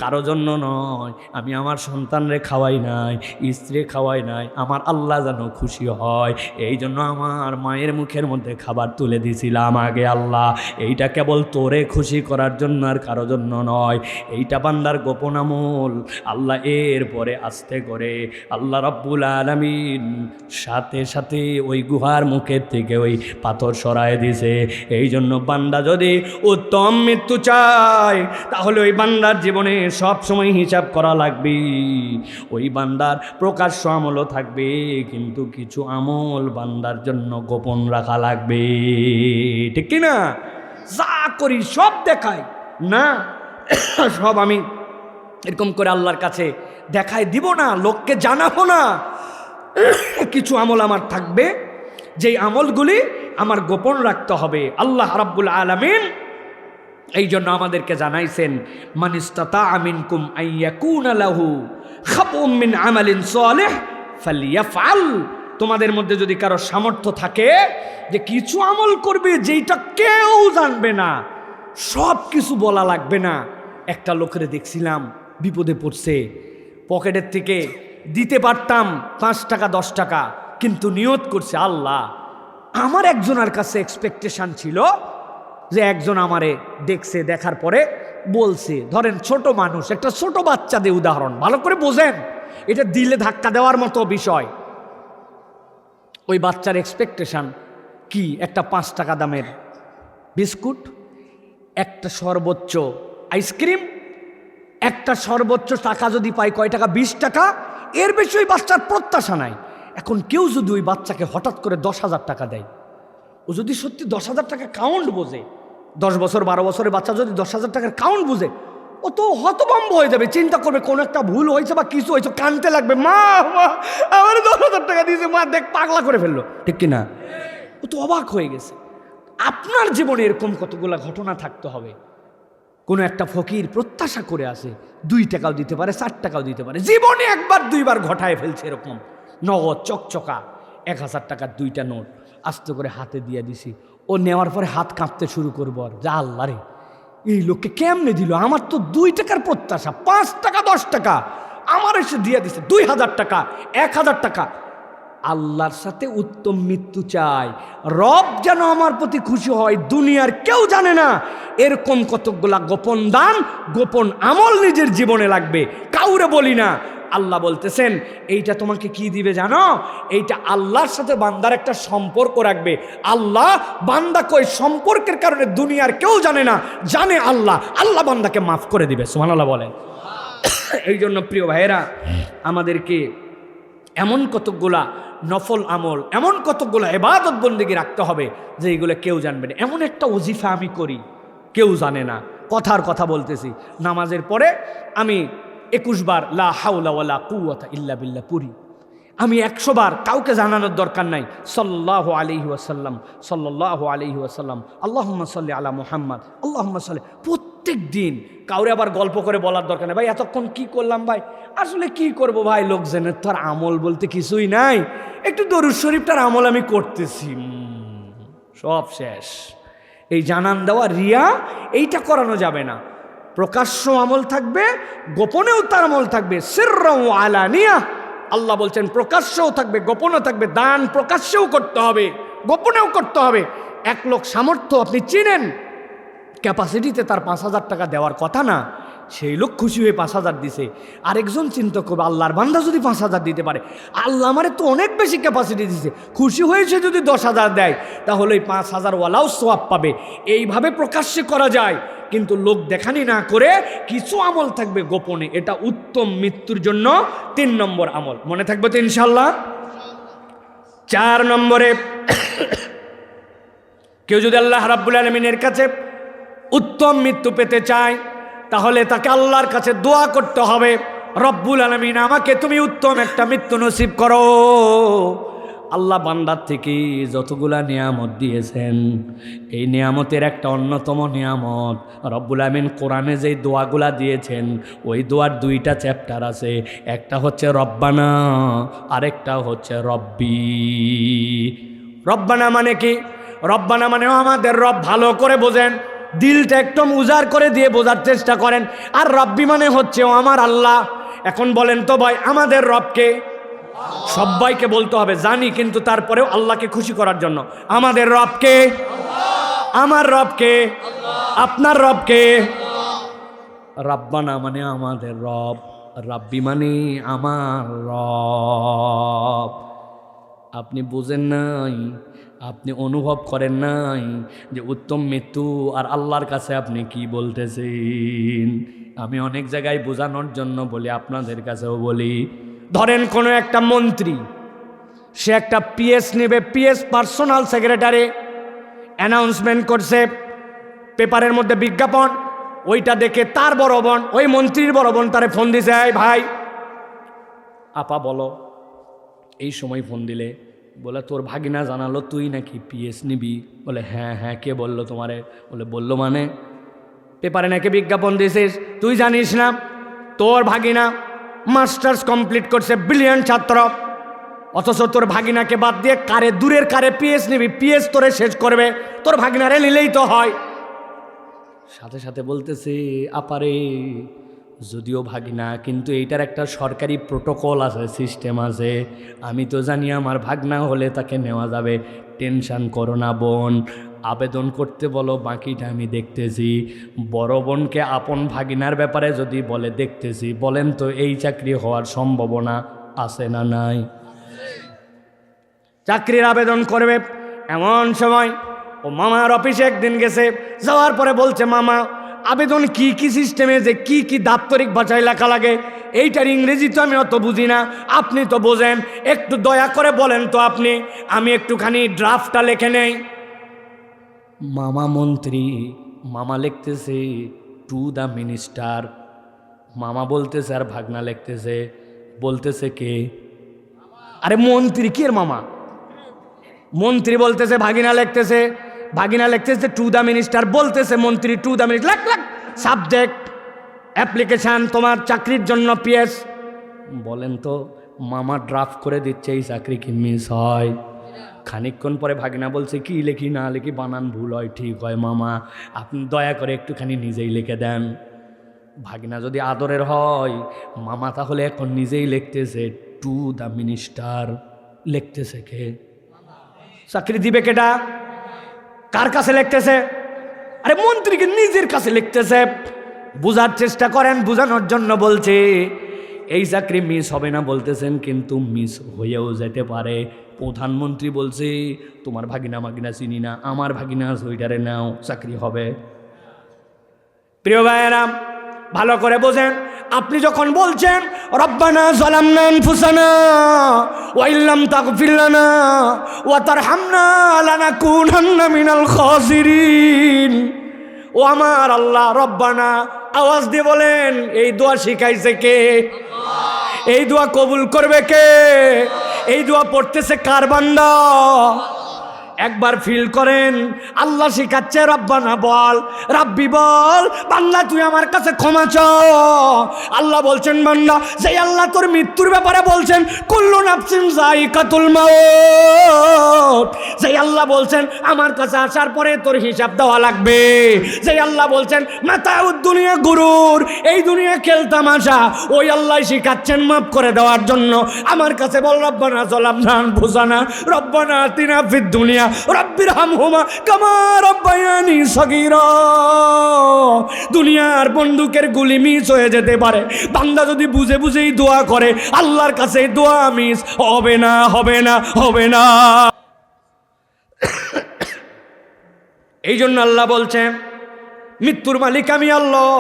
কারো জন্য নয়, আমি আমার সন্তানরে খাওয়াই নাই, স্ত্রী খাওয়াই নাই, আমার আল্লাহ যেন খুশি হয় এই জন্য আমার মায়ের মুখের মধ্যে খাবার তুলে দিছিলাম আগে। আল্লাহ এইটা কেবল তোরে খুশি করার জন্য আর কারো জন্য নয়, এইটা বান্দার গোপন আমল। আল্লাহ এরপরে আস্তে করে আল্লাহ রাব্বুল আলামিন সাথে সাথে ওই গুহার মুখের থেকে ওই পাথর সরায় দিছে। এই জন্য বান্দা যদি উত্তম মৃত্যু চায় তাহলে ওই বান্দার জীবনে সব সময় হিসাব করা লাগবে। ওই বান্দার প্রকাশ্য আমলও থাকবে, কিন্তু কিছু আমল বান্দার জন্য গোপন রাখা লাগবে, ঠিক কি না? যা করি সব দেখাই না, সব আমি এরকম করে আল্লাহর কাছে দেখাই দিব না, লোককে জানাবো না। কিছু আমল আমার থাকবে যেই আমলগুলি আমার গোপন রাখতে হবে। আল্লাহ রাব্বুল আলামিন এই জন্য আমাদেরকে জানাইছেন, মান ইসতাতা মিনকুম আইয়াকুনা লাহু খাবুম মিন আমালিন সালিহ ফালইয়াফআল। তোমাদের মধ্যে যদি কারো সামর্থ্য থাকে যে কিছু আমল করবে যেটা কেউ জানবে না, সব কিছু বলা লাগবে না। একটা লোকের দেখছিলাম বিপদে পড়ছে, পকেটের থেকে দিতে পারতাম 5 টাকা 10 টাকা, কিন্তু নিয়ত করছে আল্লাহ আমার একজনের কাছে এক্সপেকটেশন ছিল যে একজন আমারে দেখছে, দেখার পরে বলছে, ধরেন ছোট মানুষ, একটা ছোট বাচ্চা দিয়ে উদাহরণ, ভালো করে বোঝেন, এটা দিলে ধাক্কা দেওয়ার মতো বিষয়। ওই বাচ্চার এক্সপেকটেশন কি? একটা 5 টাকা দামের বিস্কুট, একটা সর্বোচ্চ আইসক্রিম, একটা সর্বোচ্চ টাকা যদি পাই কয় টাকা? 20 টাকা, এর বেশি ওই বাচ্চার প্রত্যাশা নাই। এখন কেউ যদি ওই বাচ্চাকে হঠাৎ করে 10,000 টাকা দেয়, ও যদি সত্যি 10,000 টাকা কাউন্ট বোঝে, 10 বছর 12 বছরের বাচ্চা যদি 10,000 টাকার কাউন্ট বুঝে, ও তো হতভম্ব হয়ে যাবে, চিন্তা করবে কোনো একটা ভুল হয়েছে বা কিছু হয়েছে, কানতে লাগবে, মা মা আমার 10,000 টাকা দিয়েছে, মা দেখ পাগলা করে ফেললো, ঠিক কিনা? ও তো অবাক হয়ে গেছে। আপনার জীবনে এরকম কতগুলা ঘটনা থাকতে হবে। কোনো একটা ফকির প্রত্যাশা করে আসে, 2 টাকাও দিতে পারে, 4 টাকাও দিতে পারে, জীবনে একবার 2বার ঘটায় ফেলছে এরকম, নগদ চকচকা 1000 টাকার 2টা নোট আস্তে করে হাতে দিয়ে দিছি। ও নেওয়ার পরে হাত কাঁপতে শুরু করবো, আর যা আল্লাহ রে, এই লোককে কেমনে দিল, আমার তো 2 টাকার প্রত্যাশা, 5 টাকা 10 টাকা আমার এসে দিয়ে দিছে 2000 টাকা 1000 টাকা। আল্লাহর সাথে উত্তম মৃত্যু চাই, রব যেন আমার প্রতি খুশি হয়, দুনিয়ার কেউ জানে না। এরকম কতগুলা গোপন দান, গোপন আমল নিজের জীবনে লাগবে, কাউরে বলি না। আল্লাহ বলতেছেন এইটা তোমাকে কি দিবে জানো? এইটা আল্লাহর সাথে বান্দার একটা সম্পর্ক রাখবে। আল্লাহ বান্দাকে ওই সম্পর্কের কারণে দুনিয়ার কেউ জানে না, জানে আল্লাহ, আল্লাহ বান্দাকে মাফ করে দিবে। সুবহানাল্লাহ বলেন। এই জন্য প্রিয় ভাইয়েরা, আমাদেরকে এমন কতকগুলা নফল আমল, এমন কতকগুলা ইবাদত বন্দেগী রাখতে হবে যে এইগুলো কেউ জানবে না। এমন একটা ওজিফা আমি করি, কেউ জানে না, কথার কথা বলতেছি, নামাজের পরে আমি 21 বার লা হাওলা ওয়ালা কুওয়াতা ইল্লা বিল্লাহ পড়ি। আমি 100 বার, কাউকে জানানোর দরকার নাই, সাল্লাল্লাহু আলাইহি ওয়াসাল্লাম, সাল্লাল্লাহু আলাইহি ওয়াসাল্লাম, আল্লাহুম্মা সাল্লি আলা মুহাম্মদ, আল্লাহুম্মা সাল্লি, প্রত্যেক দিন। কাউরে আবার গল্প করে বলার দরকার নেই, ভাই এতক্ষণ কি করলাম, ভাই আসলে কি করব ভাই, লোকজনের তো আর আমল বলতে কিছুই নাই, একটু দরুদ শরীফটার আমল আমি করতেছি, সব শেষ। এই জানান দেওয়া রিয়া, এইটা করানো যাবে না। প্রকাশ্য আমল থাকবে, গোপনেও তার আমল থাকবে, সিররা ওয়া আলানিয়া। আল্লাহ বলছেন প্রকাশ্যও থাকবে, গোপনও থাকবে। দান প্রকাশ্যেও করতে হবে, গোপনেও করতে হবে। এক লোক সামর্থ্য আপনি চিনেন, ক্যাপাসিটিতে তার 5,000 টাকা দেওয়ার কথা না, সেই লোক খুশি হয়ে 5,000 দিছে। আরেকজন চিন্তা করবে, আল্লাহর বান্দা যদি 5,000 দিতে পারে, আল্লাহ আমারে তো অনেক বেশি ক্যাপাসিটি দিছে, খুশি হয়েছে যদি 10,000 দেয়, তাহলে ওই 5,000 ওয়ালাও সওয়াব পাবে। এইভাবে প্রকাশ্যে করা যায়, কিন্তু লোক দেখানি না করে কিছু আমল থাকবে গোপনে। এটা উত্তম মৃত্যুর জন্য 3 নম্বর আমল। মনে থাকবে তো ইনশাল্লাহ? 4 নম্বরে কেউ যদি আল্লাহ রাব্বুল আলামিনের কাছে উত্তম মৃত্যু পেতে চায় তাহলে তাকে আল্লাহর কাছে দোয়া করতে হবে, রব্বুল আলামিন আমাকে তুমি উত্তম একটা মৃত্যু নসিব করো। আল্লাহ বান্দার থেকে যতগুলা নিয়ামত দিয়েছেন, এই নিয়ামতের একটা অন্যতম নিয়ামত রব্বুল আমিন কোরআনে যেই দোয়াগুলা দিয়েছেন, ওই দোয়ার দুইটা চ্যাপ্টার আছে। একটা হচ্ছে রব্বানা, আরেকটা হচ্ছে রব্বি। রব্বানা মানে কি? রব্বানা মানে আমাদের রব। ভালো করে বোঝেন, দিলটা একদম উজাড় করে দিয়ে বোঝার চেষ্টা করেন। আর রব্বি মানে হচ্ছে ও আমার আল্লাহ। এখন বলেন তো ভাই, আমাদের রবকে সবাইকে বলতে হবে জানি, কিন্তু তারপরেও আল্লাহকে খুশি করার জন্য আমাদের রবকে, আমার রবকে, আপনার রবকে। রব্বানা মানে আমাদের রব, রাব্বি মানে আমার রব। আপনি বুঝেন নাই, আপনি অনুভব করেন নাই যে উত্তম মৃত্যু আর আল্লাহর কাছে আপনি কি বলতেছেন। আমি অনেক জায়গায় বোঝানোর জন্য বলি, আপনাদের কাছেও বলি। ধরেন কোনো একটা মন্ত্রী, সে একটা পিএস নেবে, পিএস পার্সোনাল সেক্রেটারি অ্যানাউন্সমেন্ট করছে পেপারের মধ্যে বিজ্ঞাপন, ওইটা দেখে তার বড় বোন, ওই মন্ত্রীর বড় বোন তারে ফোন দিছে, এই ভাই আপা বলো। এই সময় ফোন দিলে বলে তোর ভাগিনা জানালো তুই নাকি পিএস নিবি। বলে হ্যাঁ হ্যাঁ, কে বললো তোমারে? বলে বললো মানে পেপারে নাকি বিজ্ঞাপন দিয়েছিস, তুই জানিস না তোর ভাগিনা মাস্টার্স কমপ্লিট করছে, ব্রিলিয়ান্ট ছাত্র, অথচ তোর ভাগিনাকে বাদ দিয়ে কারে দূরের কারে পিএস নিবি, পিএস তোরে শেষ করবে, তোর ভাগিনারে নিলেই তো হয়। সাথে সাথে বলতেছে আপারে যদিও ভাগিনা, কিন্তু এইটার একটা সরকারি প্রোটোকল আছে, সিস্টেম আছে, আমি তো জানি আমার ভাগনা হলে তাকে নেওয়া যাবে। টেনশন করো না বোন, আবেদন করতে বলো, বাকিটা আমি দেখতেছি। বড় বোনকে আপন ভাগিনার ব্যাপারে যদি বলে দেখতেছি, বলেন তো এই চাকরি হওয়ার সম্ভাবনা আছে না নাই? চাকরির আবেদন করবে, এমন সময় ও মামার অফিসে একদিন গেছে, যাওয়ার পরে বলছে মামা আবেদন কি কি সিস্টেমে, যে কি কি দাপ্তরিক ভাষায় লেখা লাগে, এইটার ইংরেজি তো আমি অত বুঝি না, আপনি তো বোঝেন, একটু দয়া করে বলেন তো আপনি, আমি একটুখানি ড্রাফটটা লিখে নেই। মামা মন্ত্রী, মামা লিখতেছে টু দ্য মিনিস্টার, মামা বলতেছে আর ভাগনা লিখতেছে, বলতেছে কে? আরে মন্ত্রী কি এর মামা? মন্ত্রী বলতেছে ভাগিনা লিখতেছে, ভাগিনা লিখতেছে টু দ্য মিনিস্টার, বলতেছে মন্ত্রী to the minister, lakh lakh subject application তোমার চাকরির জন্য পিএস। বলেন তো মামা ড্রাফট করে দিচ্ছে, এই চাকরি কি মিস হয়? খানিকক্ষণ পরে ভাগিনা বলছে কি লিখি না লিখি, বানান ভুল হয় ঠিক হয়, মামা আপনি দয়া করে একটুখানি নিজেই লিখে দেন। ভাগিনা যদি আদরের হয়, মামা তাহলে এখন নিজেই লিখতেছে টু দ্য মিনিস্টার, লিখতেছে কে? চাকরি দিবে কেটা? কার কাছে লিখতেছে? আরে মন্ত্রীকে নিজের কাছে লিখতেছে। বুঝার চেষ্টা করেন, বুঝানোর জন্য বলছে এই চাকরি মিস হবে না বলতেছেন, কিন্তু মিস হয়েও যেতে পারে। প্রধানমন্ত্রী বলছে তোমার ভাগিনা মাগিনা চিনি না, আমার ভাগিনা ওইটারে নাও, চাকরি হবে। প্রিয় ভাইয়েরা ভালো করে বোঝেন, আপনি যখন বলছেন রব্বানা যালামনা আনফুসানা ওয়া ইল্লাম তাগফির লানা ওয়া তারহামনা লানাকুনান্না মিনাল খাসিরিন, ও আমার আল্লাহ, রব্বানা আওয়াজ দিয়ে বলেন, এই দোয়া শিখাইছে কে? এই দোয়া কবুল করবে কে? এই দোয়া পড়তেছে কার বান্দা? একবার ফিল করেন, আল্লাহ শিখাচ্ছে রব্বানা বল, রাব্বি বল, বান্দা তুই আমার কাছে ক্ষমা চাও। আল্লাহ বলছেন বান্দা, যেই আল্লাহ তোর মৃত্যুর ব্যাপারে বলছেন কুল্লু নাফসিন যায়িকাতুল মাউত, যেই আল্লাহ বলছেন আমার কাছে আসার পরে তোর হিসাব দেওয়া লাগবে, যেই আল্লাহ বলছেন মাতাউদ দুনিয়া গুরুর, এই দুনিয়া খেলতামাশা, ওই আল্লাহ শিখাচ্ছেন মাফ করে দেওয়ার জন্য। আমার কাছে বল রব্বানা যালামনা আনফুসানা রব্বানা আতিনা ফিদ দুনিয়া রব্বির হামহুমা কামা রব্বায়ানি সগীরা। দুনিয়ার বন্দুকের গুলি মিস হয়ে যেতে পারে, বান্দা যদি বুঝে বুঝেই দোয়া করে, আল্লাহর কাছে দোয়া মিস হবে না, হবে না, হবে না। এই জন্য আল্লাহ বলছেন মৃত্যুর মালিক আমি আল্লাহ,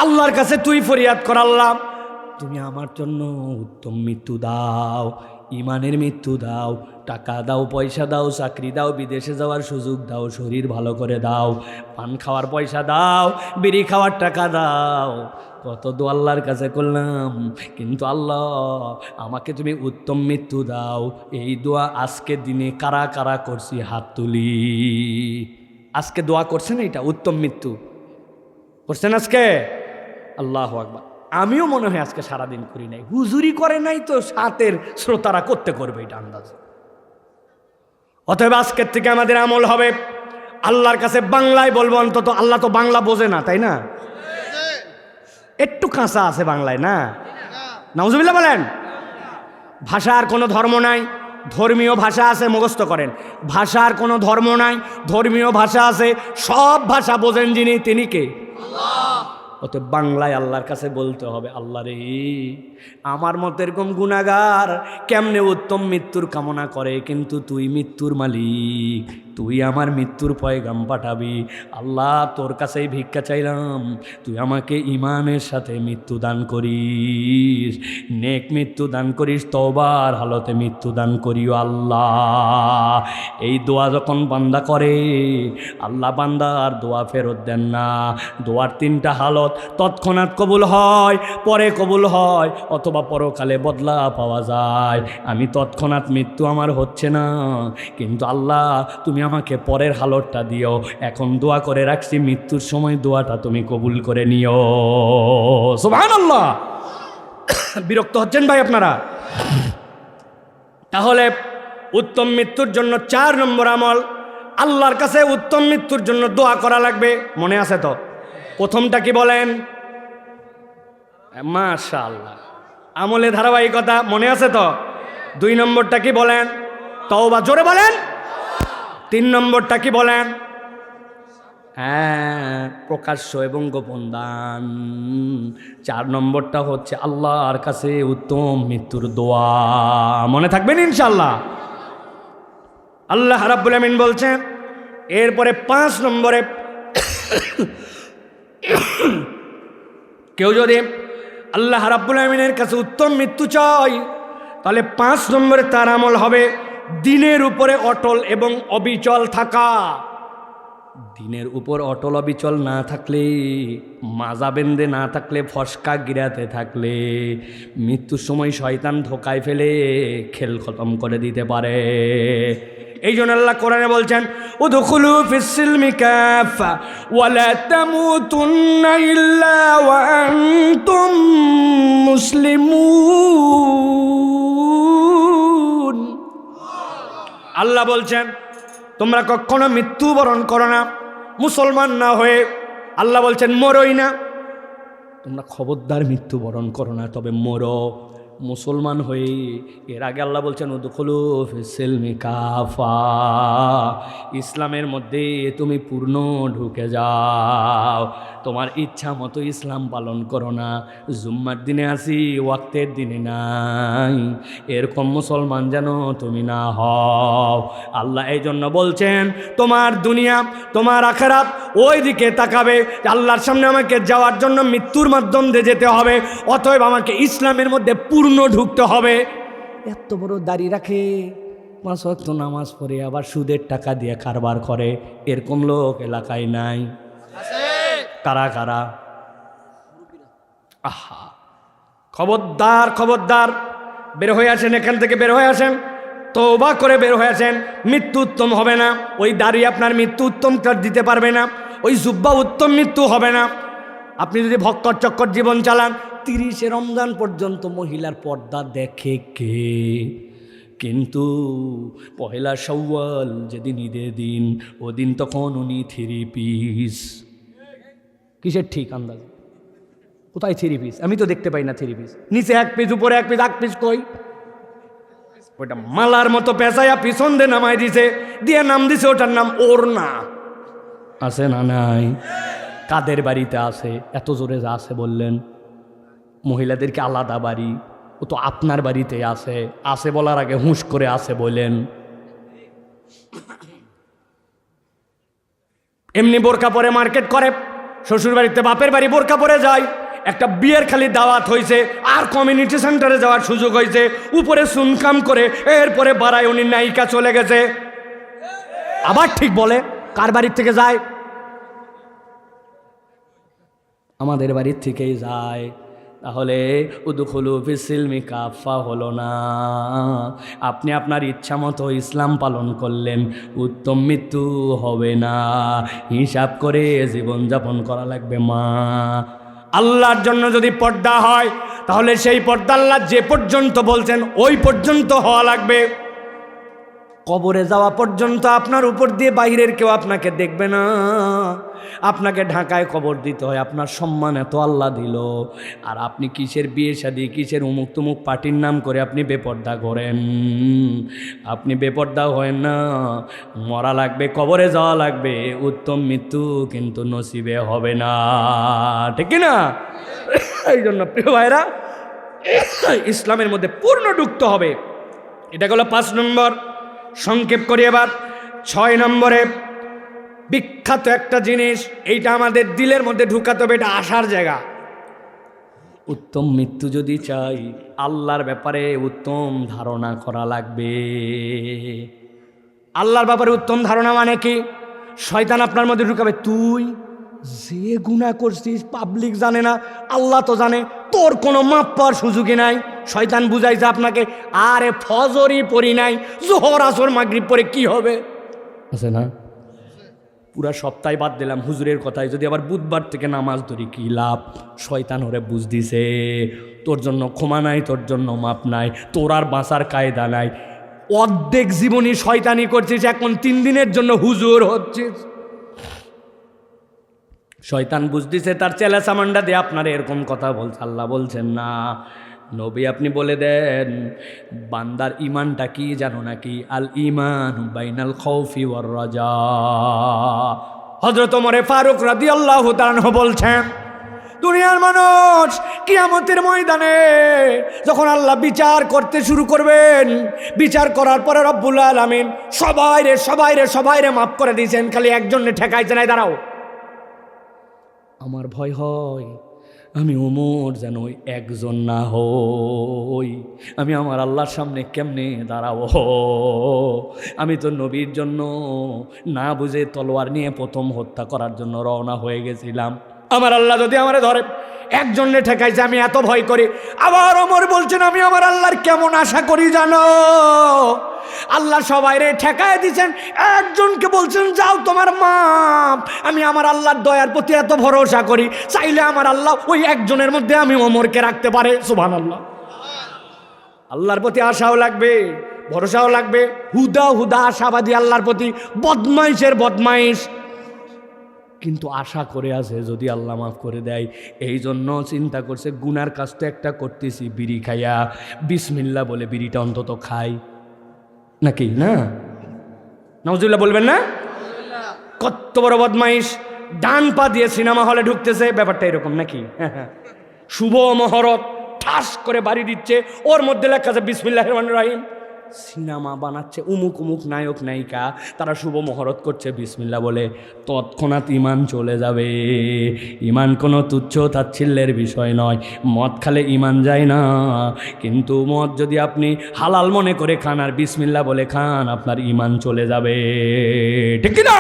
আল্লাহর কাছে তুই ফরিয়াদ কর, আল্লাহ তুমি আমার জন্য উত্তম মৃত্যু দাও। ইমানের মৃত্যু দাও, টাকা দাও, পয়সা দাও, চাকরি দাও, বিদেশে যাওয়ার সুযোগ দাও, শরীর ভালো করে দাও, পান খাওয়ার পয়সা দাও, বিড়ি খাওয়ার টাকা দাও। কত দোয়া আল্লাহর কাছে করলাম, কিন্তু আল্লাহ আমাকে তুমি উত্তম মৃত্যু দাও। এই দোয়া আজকে দিনে কারা কারা করছি হাত তুলি। আজকে দোয়া করছেন, এটা উত্তম মৃত্যু করছেন আজকে? আল্লাহু আকবার। আমিও মনে হয় আজকে সারাদিন করি নাই, হুজুরি করে নাই তো সাথের শ্রোতারা করতে করবে এটা আন্দাজ। অতএব আজকের থেকে আমাদের আমল হবে আল্লাহর কাছে বাংলায় বলবো। অন্তত আল্লাহ তো বাংলা বোঝে না, তাই না? একটু কাঁচা আছে বাংলায়, না? নাউজুবিল্লাহ বলেন। ভাষার কোনো ধর্ম নাই, ধর্মীয় ভাষা আছে, মুখস্থ করেন। ভাষার কোনো ধর্ম নাই, ধর্মীয় ভাষা আছে, সব ভাষা বোঝেন যিনি, তিনি কে? আল্লাহ। অতএব বাংলায় আল্লাহর কাছে বলতে হবে, আল্লাহ রে, আমার মতো এরকম গুনাহগার কেমনে উত্তম মৃত্যুর কামনা করে, কিন্তু তুই মৃত্যুর মালিক, তুই আমার মৃত্যুর পয়গাম পাঠাবি। আল্লাহ তোর কাছেই ভিক্ষা চাইলাম, তুই আমাকে ইমানের সাথে মৃত্যু দান করিস, নেক মৃত্যু দান করিস, তওবার হালতে মৃত্যু দান করিও আল্লাহ। এই দোয়া যখন বান্দা করে, আল্লাহ বান্দার দোয়া ফেরত দেন না। দোয়ার তিনটা হালত, তৎক্ষণাৎ কবুল হয়, পরে কবুল হয়, অথবা পরকালে বদলা পাওয়া যায়। আমি তৎক্ষণাৎ মৃত্যু আমার হচ্ছে না, কিন্তু আল্লাহ তুমি আমাকে পরের হালতটা দিও। এখন দোয়া করে রাখছি, মৃত্যুর সময় দোয়াটা তুমি কবুল করে নিও। সুবহানাল্লাহ। বিরক্ত হচ্ছেন ভাই আপনারা? তাহলে উত্তম মৃত্যুর জন্য 4 নম্বর আমল, আল্লাহর কাছে উত্তম মৃত্যুর জন্য দোয়া করা লাগবে। মনে আছে তো? প্রথমটা কি বলেন? মাশাআল্লাহ, আমলে ধারাবাহিকতা। মনে আছে তো? 2 নম্বরটা কি বলেন? তওবা। জোরে বলেন। 3 নম্বরটা কি বলেন? হ্যাঁ, প্রকাশ্য এবং গোপন দান। 4 নম্বরটা হচ্ছে আল্লাহর কাছে উত্তম মৃত্যুর দোয়া। মনে থাকবেন ইনশাআল্লাহ। আল্লাহ রাব্বুল আমিন বলছেন এরপরে 5 নম্বরে, কেউ যদি আল্লাহ রাব্বুল আমিনের কাছে উত্তম মৃত্যু চায়, তাহলে 5 নম্বরে তার আমল হবে দিনের উপরে অটল এবং অবিচল থাকা। দিনের উপর অটল অবিচল না থাকলে, মাজা বেঁধে না থাকলে, ফসকা গিরাতে থাকলে, মৃত্যুর সময় শয়তান ধোকায় ফেলে খেল খতম করে দিতে পারে। এই জন্য আল্লাহ কোরআনে বলছেন, উদখুলু ফিস সিলমি কাফা ওয়া লা তামুতুন্না ইল্লা ওয়া আনতুম মুসলিমুন। আল্লাহ বলছেন তোমরা কখনো মৃত্যুবরণ করো না মুসলমান না হয়ে। আল্লাহ বলছেন মরোই না, তোমরা খবরদার মৃত্যুবরণ করো না, তবে মরো মুসলমান হয়ে। এর আগে আল্লাহ বলছেন উদখুলু ফিস সিলমি কাফা, ইসলামের মধ্যে তুমি পূর্ণ ঢুকে যাও। তোমার ইচ্ছা মতো ইসলাম পালন করো না, জুম্মার দিনে আসি ওয়াক্তের দিনে নাই, এরকম মুসলমান যেন তুমি না হও। আল্লাহ এই জন্য বলছেন তোমার দুনিয়া তোমার আখিরাত ওই দিকে তাকাবে, আল্লাহর সামনে আমাকে যাওয়ার জন্য মৃত্যুর মাধ্যম দিয়ে যেতে হবে, অতএব আমাকে ইসলামের মধ্যে পূর্ণ ঢুকতে হবে। এত বড় দাড়ি রাখে, 5 ওয়াক্ত নামাজ পড়ে, আবার সুদের টাকা দিয়ে কারবার করে, এরকম লোক এলাকায় নাই? কারা কারা? আহা, খবরদার খবরদার, বের হয়ে আসেন এখান থেকে, বের হয়ে আসেন, তওবা করে বের হয়ে আসেন। মৃত্যু উত্তম হবে না, ওই দাড়ি আপনার মৃত্যু উত্তম দিতে পারবে না, ওই জুব্বা উত্তম মৃত্যু হবে না। আপনি যদি ভক্কর চক্কর জীবন চালান, 30 রমজান পর্যন্ত মহিলার পর্দা দেখে কে? কিন্তু পহেলা শাওয়াল যেদিন ঈদের দিন, ওদিন তখন উনি 3 পিস। কিসের ঠিক আন্দাজ? কোথায় 3 পিস? আমি তো দেখতে পাই না 3 পিস। নিচে 1 পিস, উপরে 1 পিস, 8 পিস কই? ওটা মালার মতো পেঁচাইয়া পিছন দিয়ে নামাই দিছে, দিয়ে নাম দিছে ওটার নাম ওড়না। আছে না নাই? কাদের বাড়িতে আছে? এত জোরে যা আছে বললেন, মহিলাদেরকে আলাদা বাড়ি, ও তো আপনার বাড়িতে আছে। আছে বলার আগে হুঁশ করে আছে বলেন। এমনি বোরকা পরে মার্কেট করে, শ্বশুর বাড়িতে বাপের বাড়ি বোরকা পরে যায়, একটা বিয়ের খালি দাওয়াত হয়েছে, আর কমিউনিটি সেন্টারে যাওয়ার সুযোগ হয়েছে, উপরে সুনকাম করে এরপরে বাড়ায় উনি নায়িকা চলে গেছে। আবার ঠিক বলে কার বাড়ির থেকে যায়? আমাদের বাড়ির থেকেই যায়। তাহলে উদখুলু ফিস-সিলমি কাফা হলো না। আপনি আপনার ইচ্ছা মতো ইসলাম পালন করলেন, উত্তম মৃত্যু হবে না। হিসাব করে জীবনযাপন করা লাগবে। মা আল্লাহর জন্য যদি পর্দা হয়, তাহলে সেই পর্দা আল্লাহ যে পর্যন্ত বলছেন ওই পর্যন্ত হওয়া লাগবে। কবরে যাওয়া পর্যন্ত আপনার উপর দিয়ে বাইরের কেউ আপনাকে দেখবে না। আপনাকে ঢাকায় কবর দিতে হয়, আপনার সম্মান এত আল্লাহ দিল, আর আপনি কিসের বিয়ে শাদী, কিসের উমুক তুমুক পার্টির নাম করে আপনি বেপর্দা করেন। আপনি বেপর্দা হয়েন না, মরা লাগবে, কবরে যাওয়া লাগবে, উত্তম মৃত্যু কিন্তু নসিবে হবে না, ঠিক না? এই জন্য প্রিয় ভাইরা, ইসলামের মধ্যে পূর্ণ ঢুকতে হবে। এটা হলো 5 নম্বর। সংক্ষেপ করি এবার 6 নম্বরে বিখ্যাত একটা জিনিস, এইটা আমাদের দিলের মধ্যে ঢুকাতে হবে, এটা আসার জায়গা। উত্তম মৃত্যু যদি চাই, আল্লাহর ব্যাপারে উত্তম ধারণা করা লাগবে। আল্লাহর ব্যাপারে উত্তম ধারণা মানে কি? শয়তান আপনার মধ্যে ঢুকাবে, তুই যে গুনাহ করছিস পাবলিক জানে না, আল্লাহ তো জানে, তোর কোনো মাপ পাওয়ার সুযোগই নাই। শয়তান বুঝাইছে আপনাকে, আরে ফজরই পড়ি নাই, জোহর আসর মাগরিব পরে কি হবে? আছে না? পুরা সপ্তাহে বাদ দিলাম হুজুরের কথায়, যদি আবার বুধবার থেকে নামাজ ধরি কি লাভ? শয়তান ওরে বুঝ দিছে, তোর জন্য ক্ষমা নাই, তোর জন্য মাপ নাই, তোর আর বাঁচার কায়দা নাই। অর্ধেক জীবনী শয়তানি করছিস, এখন 3 দিনের জন্য হুজুর হচ্ছিস। শয়তান বুঝতেছে, তার চেলা চামান্ডা দিয়ে আপনার এরকম কথা বলছে। আল্লাহ বলছেন না, নবী আপনি বলে দেন বান্দার ইমানটা কি জানো নাকি? আল ইমান বাইনাল খাউফি ওয়ার রাজা। হযরত ওমর ফারুক রাদিয়াল্লাহু তাআলা বলছেন, দুনিয়ার মানুষ কিয়ামতের ময়দানে যখন আল্লাহ বিচার করতে শুরু করবেন, বিচার করার পরে রব্বুল আলামিন সবাইরে মাফ করে দিয়েছেন, খালি একজনে ঠেকাইছে নাই, দাঁড়াও। আমার ভয় হয় আমি ওমর যেন একজন না হই। আমি আমার আল্লাহর সামনে কেমনে দাঁড়াবো? আমি তো নবীর জন্য না বুঝে তলোয়ার নিয়ে প্রথম হত্যা করার জন্য রওনা হয়ে গেছিলাম। আমার আল্লাহ যদি আমারে ধরে, একজনে ঠেকাইছে, আমি এত ভয় করি। আবার ওমর বলছেন, আমি আমার আল্লাহর কেমন আশা করি জানো? আল্লাহ সবাইরে ঠেকায় দিচ্ছেন, একজনকে বলছেন যাও তোমার মাপ। আমি আমার আল্লাহর দয়ার প্রতি এত ভরসা করি, চাইলে আমার আল্লাহ ওই একজনের মধ্যে আমি ওমরকে রাখতে পারে। সুবহানাল্লাহ। আল্লাহর প্রতি আশাও লাগবে, ভরসাও লাগবে, হুদা আশাবাদী আল্লাহর প্রতি, বদমাইশের বদমাইশ কিন্তু আশা করে আছে যদি আল্লাহ মাফ করে দেয়। এই জন্য চিন্তা করছে, গুনার কাজ তো একটা করতেছি, বিড়ি খাইয়া বিসমিল্লাহ বলে বিড়িটা অন্তত খাই নাকি না? নাউজুবিল্লাহ বলবেন না? কত বড় বদমাইশ, ডান পা দিয়ে সিনেমা হলে ঢুকতেছে, ব্যাপারটা এরকম নাকি? শুভ মহরত ঠাস করে বাড়ি দিচ্ছে, ওর মধ্যে লেখা আছে বিসমিল্লাহির রহমানির রহিম। সিনেমা বানাচ্ছে, উমুক নায়ক নায়িকা, তারা শুভ মহরত করছে বিসমিল্লাহ বলে, তৎক্ষণাৎ ইমান চলে যাবে। ইমান কোনো তুচ্ছ তাচ্ছিল্যের বিষয় নয়। মদ খালে ইমান যায় না, কিন্তু মদ যদি আপনি হালাল মনে করে খান আর বিসমিল্লাহ বলে খান, আপনার ইমান চলে যাবে, ঠিক না?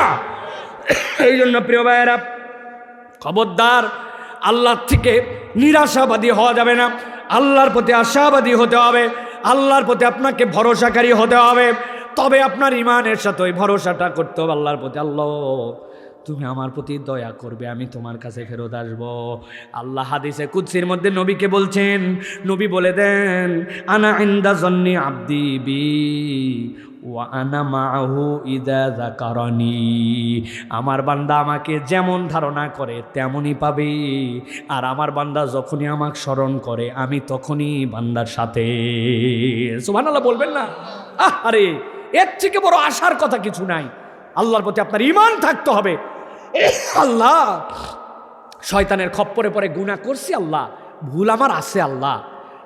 এই জন্য প্রিয় ভাইয়েরা, খবরদার, আল্লাহর থেকে নিরাশাবাদী হওয়া যাবে না, আল্লাহর প্রতি আশাবাদী হতে হবে, আল্লাহর প্রতি আপনাকে ভরসাকারী হতে হবে। তবে আপনার ইমানের সাথে ওই ভরসাটা করতে হবে আল্লাহর প্রতি। আল্লাহ তুমি আমার প্রতি দয়া করবে, আমি তোমার কাছে ফেরত আসবো। আল্লাহ হাদিসে কুদসির মধ্যে নবীকে বলছেন, নবী বলে দেন, আনা ইনদা জন্নি আব্দি বি ওয়া আনা মাআহু ইযা যাকারানি। আমার বান্দা আমাকে যেমন ধারণা করে তেমনই পাবে, আর আমার বান্দা যখনই আমাকে স্মরণ করে আমি তখনই বান্দার সাথে। সুবহানাল্লাহ বলবেন না? আরে এর থেকে বড় আশার কথা কিছু নাই। আল্লাহর প্রতি আপনার ঈমান থাকতে হবে। আল্লাহ, শয়তানের খপ্পরে পরে গুনাহ করছি, আল্লাহ ভুল আমার আছে আল্লাহ,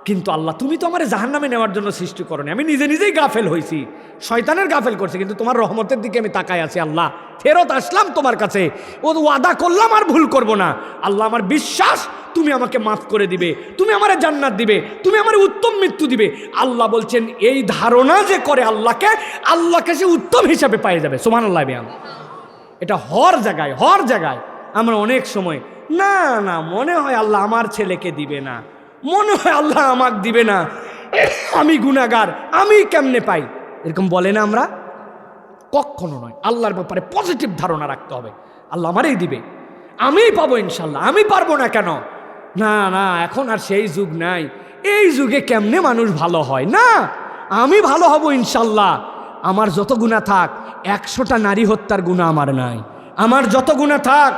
কিন্তু আল্লাহ তুমি তো আমার জাহান্নামে নেওয়ার জন্য সৃষ্টি করনি, আমি নিজেই গাফেল হয়েছি, শয়তানের গাফেল করছি, কিন্তু তোমার রহমতের দিকে আমি তাকাই আছি। আল্লাহ ফেরত আসলাম তোমার কাছে, ও ওয়াদা করলাম আর ভুল করব না। আল্লাহ আমার বিশ্বাস তুমি আমাকে মাফ করে দিবে, তুমি আমারে জান্নাত দিবে, তুমি আমার উত্তম মৃত্যু দিবে। আল্লাহ বলছেন এই ধারণা যে করে আল্লাহকে সে উত্তম হিসাবে পাই যাবে। সুবহানাল্লাহ। এটা হর জায়গায় আমরা অনেক সময় না মনে হয় আল্লাহ আমার ছেলেকে দিবে না, মনে হয় আল্লাহ আমাকে দিবে না, আমি গুনাহগার, আমি কেমনে পাই, এরকম বলে না আমরা? কখনো নয়। আল্লাহর ব্যাপারে পজিটিভ ধারণা রাখতে হবে। আল্লাহ আমারই দিবে, আমি পাবো ইনশাল্লাহ, আমি পারবো না কেন? না এখন আর সেই যুগ নাই, এই যুগে কেমনে মানুষ ভালো হয়? না, আমি ভালো হব ইনশাল্লাহ। আমার যত গুনাহ থাক, 100টা নারী হত্যার গুনাহ আমার নাই। আমার যত গুনাহ থাক,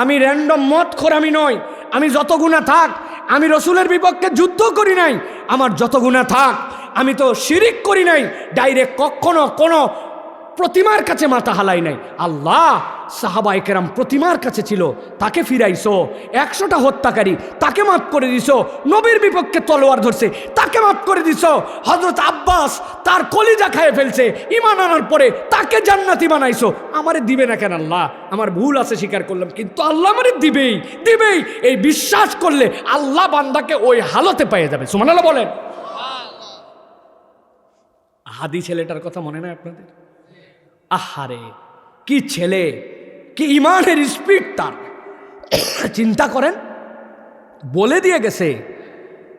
আমি র্যান্ডম মদখোর আমি নই। আমি যত গুনাহ থাক, আমি রসুলের বিপক্ষে যুদ্ধ করি নাই। আমার যত গুনাহ থাক, আমি তো শিরিক করি নাই, ডাইরেক্ট কখনো কোনো প্রতিমার কাছে মাথা হালাই নাই। আল্লাহ, সাহাবায়ে কেরাম প্রতিমার কাছে ছিল, তাকে ফিরাইছো। 100টা হত্যাকারী, তাকে মাফ করে দিছো। নবীর বিপক্ষে তলোয়ার ধরছে, তাকে মাফ করে দিছো। হযরত আব্বাস তার কলিজা খায় ফেলছে, ঈমান আনার পরে তাকে জান্নাতি বানাইছো। আমারে দিবে না কেন আল্লাহ? আমার ভুল আছে স্বীকার করলাম, কিন্তু আল্লাহ আমারে দিবেই। এই বিশ্বাস করলে আল্লাহ বান্দাকে ওই হালতে পেয়ে যাবে। সুবহানাল্লাহ বলেন। হাদি ছেলেটার কথা মনে নাই আপনাদের? আহারে, কি ছেলে, কি ইমানের স্পিড তার! চিন্তা করেন, বলে দিয়ে গেছে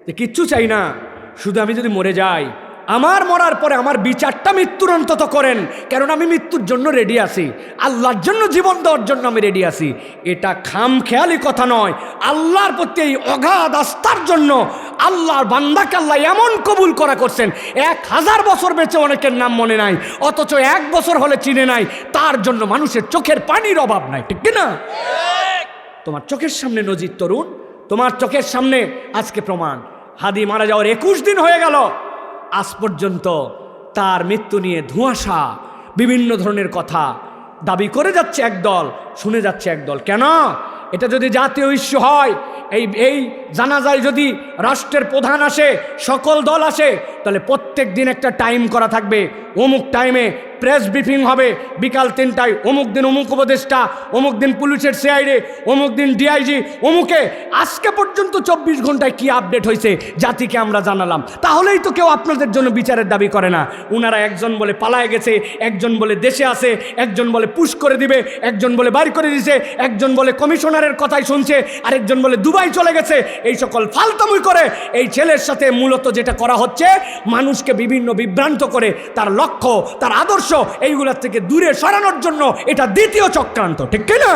যে কিচ্ছু চাই না, শুধু আমি যদি মরে যাই, আমার মরার পরে আমার বিচারটা মৃত্যুর অন্তত করেন, কারণ আমি মৃত্যুর জন্য রেডি আছি, আল্লাহর জন্য জীবন দেওয়ার জন্য আমি রেডি আছি। এটা খামখেয়ালি কথা নয়, আল্লাহর প্রতি এই অগাধ আস্থার জন্য আল্লাহর বান্দাকে আল্লাহ এমন কবুল করা করছেন, 1000 বছর বেঁচে অনেকের নাম মনে নাই, অথচ 1 বছর হলে চিনে নাই। তার জন্য মানুষের চোখের পানির অভাব নাই, ঠিক না? তোমার চোখের সামনে নজির তরুণ, তোমার চোখের সামনে আজকে প্রমাণ। হাদি মারা যাওয়ার 21 দিন হয়ে গেল, আজ পর্যন্ত তার মৃত্যু নিয়ে ধোঁয়াশা, বিভিন্ন ধরনের কথা দাবি করে যাচ্ছে একদল, শুনে যাচ্ছে একদল। কেন? এটা যদি জাতীয় ইস্যু হয়, এই জানাজায় যদি রাষ্ট্রের প্রধান আসে, সকল দল আসে, তাহলে প্রত্যেক দিন একটা টাইম করা থাকবে, অমুক টাইমে প্রেস ব্রিফিং হবে, বিকাল 3টায়, অমুক দিন অমুক উপদেষ্টা, অমুক দিন পুলিশের সিআইডি, অমুক দিন ডিআইজি, অমুকে। আজকে পর্যন্ত 24 ঘন্টায় কি আপডেট হয়েছে জাতিকে আমরা জানালাম। তাহলেই তো কেউ আপনাদের জন্য বিচারের দাবি করে না। উনারা একজন বলে পালায় গেছে, একজন বলে দেশে আছে, একজন বলে পুশ করে দিবে, একজন বলে বাইর করে দিছে, একজন বলে কমিশনারের কথাই শুনছে, আরেকজন বলে দুবাই চলে গেছে। এই সকল ফালতামুই করে এই ছেলের সাথে মূলত যেটা করা হচ্ছে, মানুষকে বিভিন্ন বিভ্রান্ত করে তার লক্ষ্য, তার আদর্শ এইগুলোর থেকে দূরে সরানোর জন্য এটা দ্বিতীয় চক্রান্ত, ঠিক না?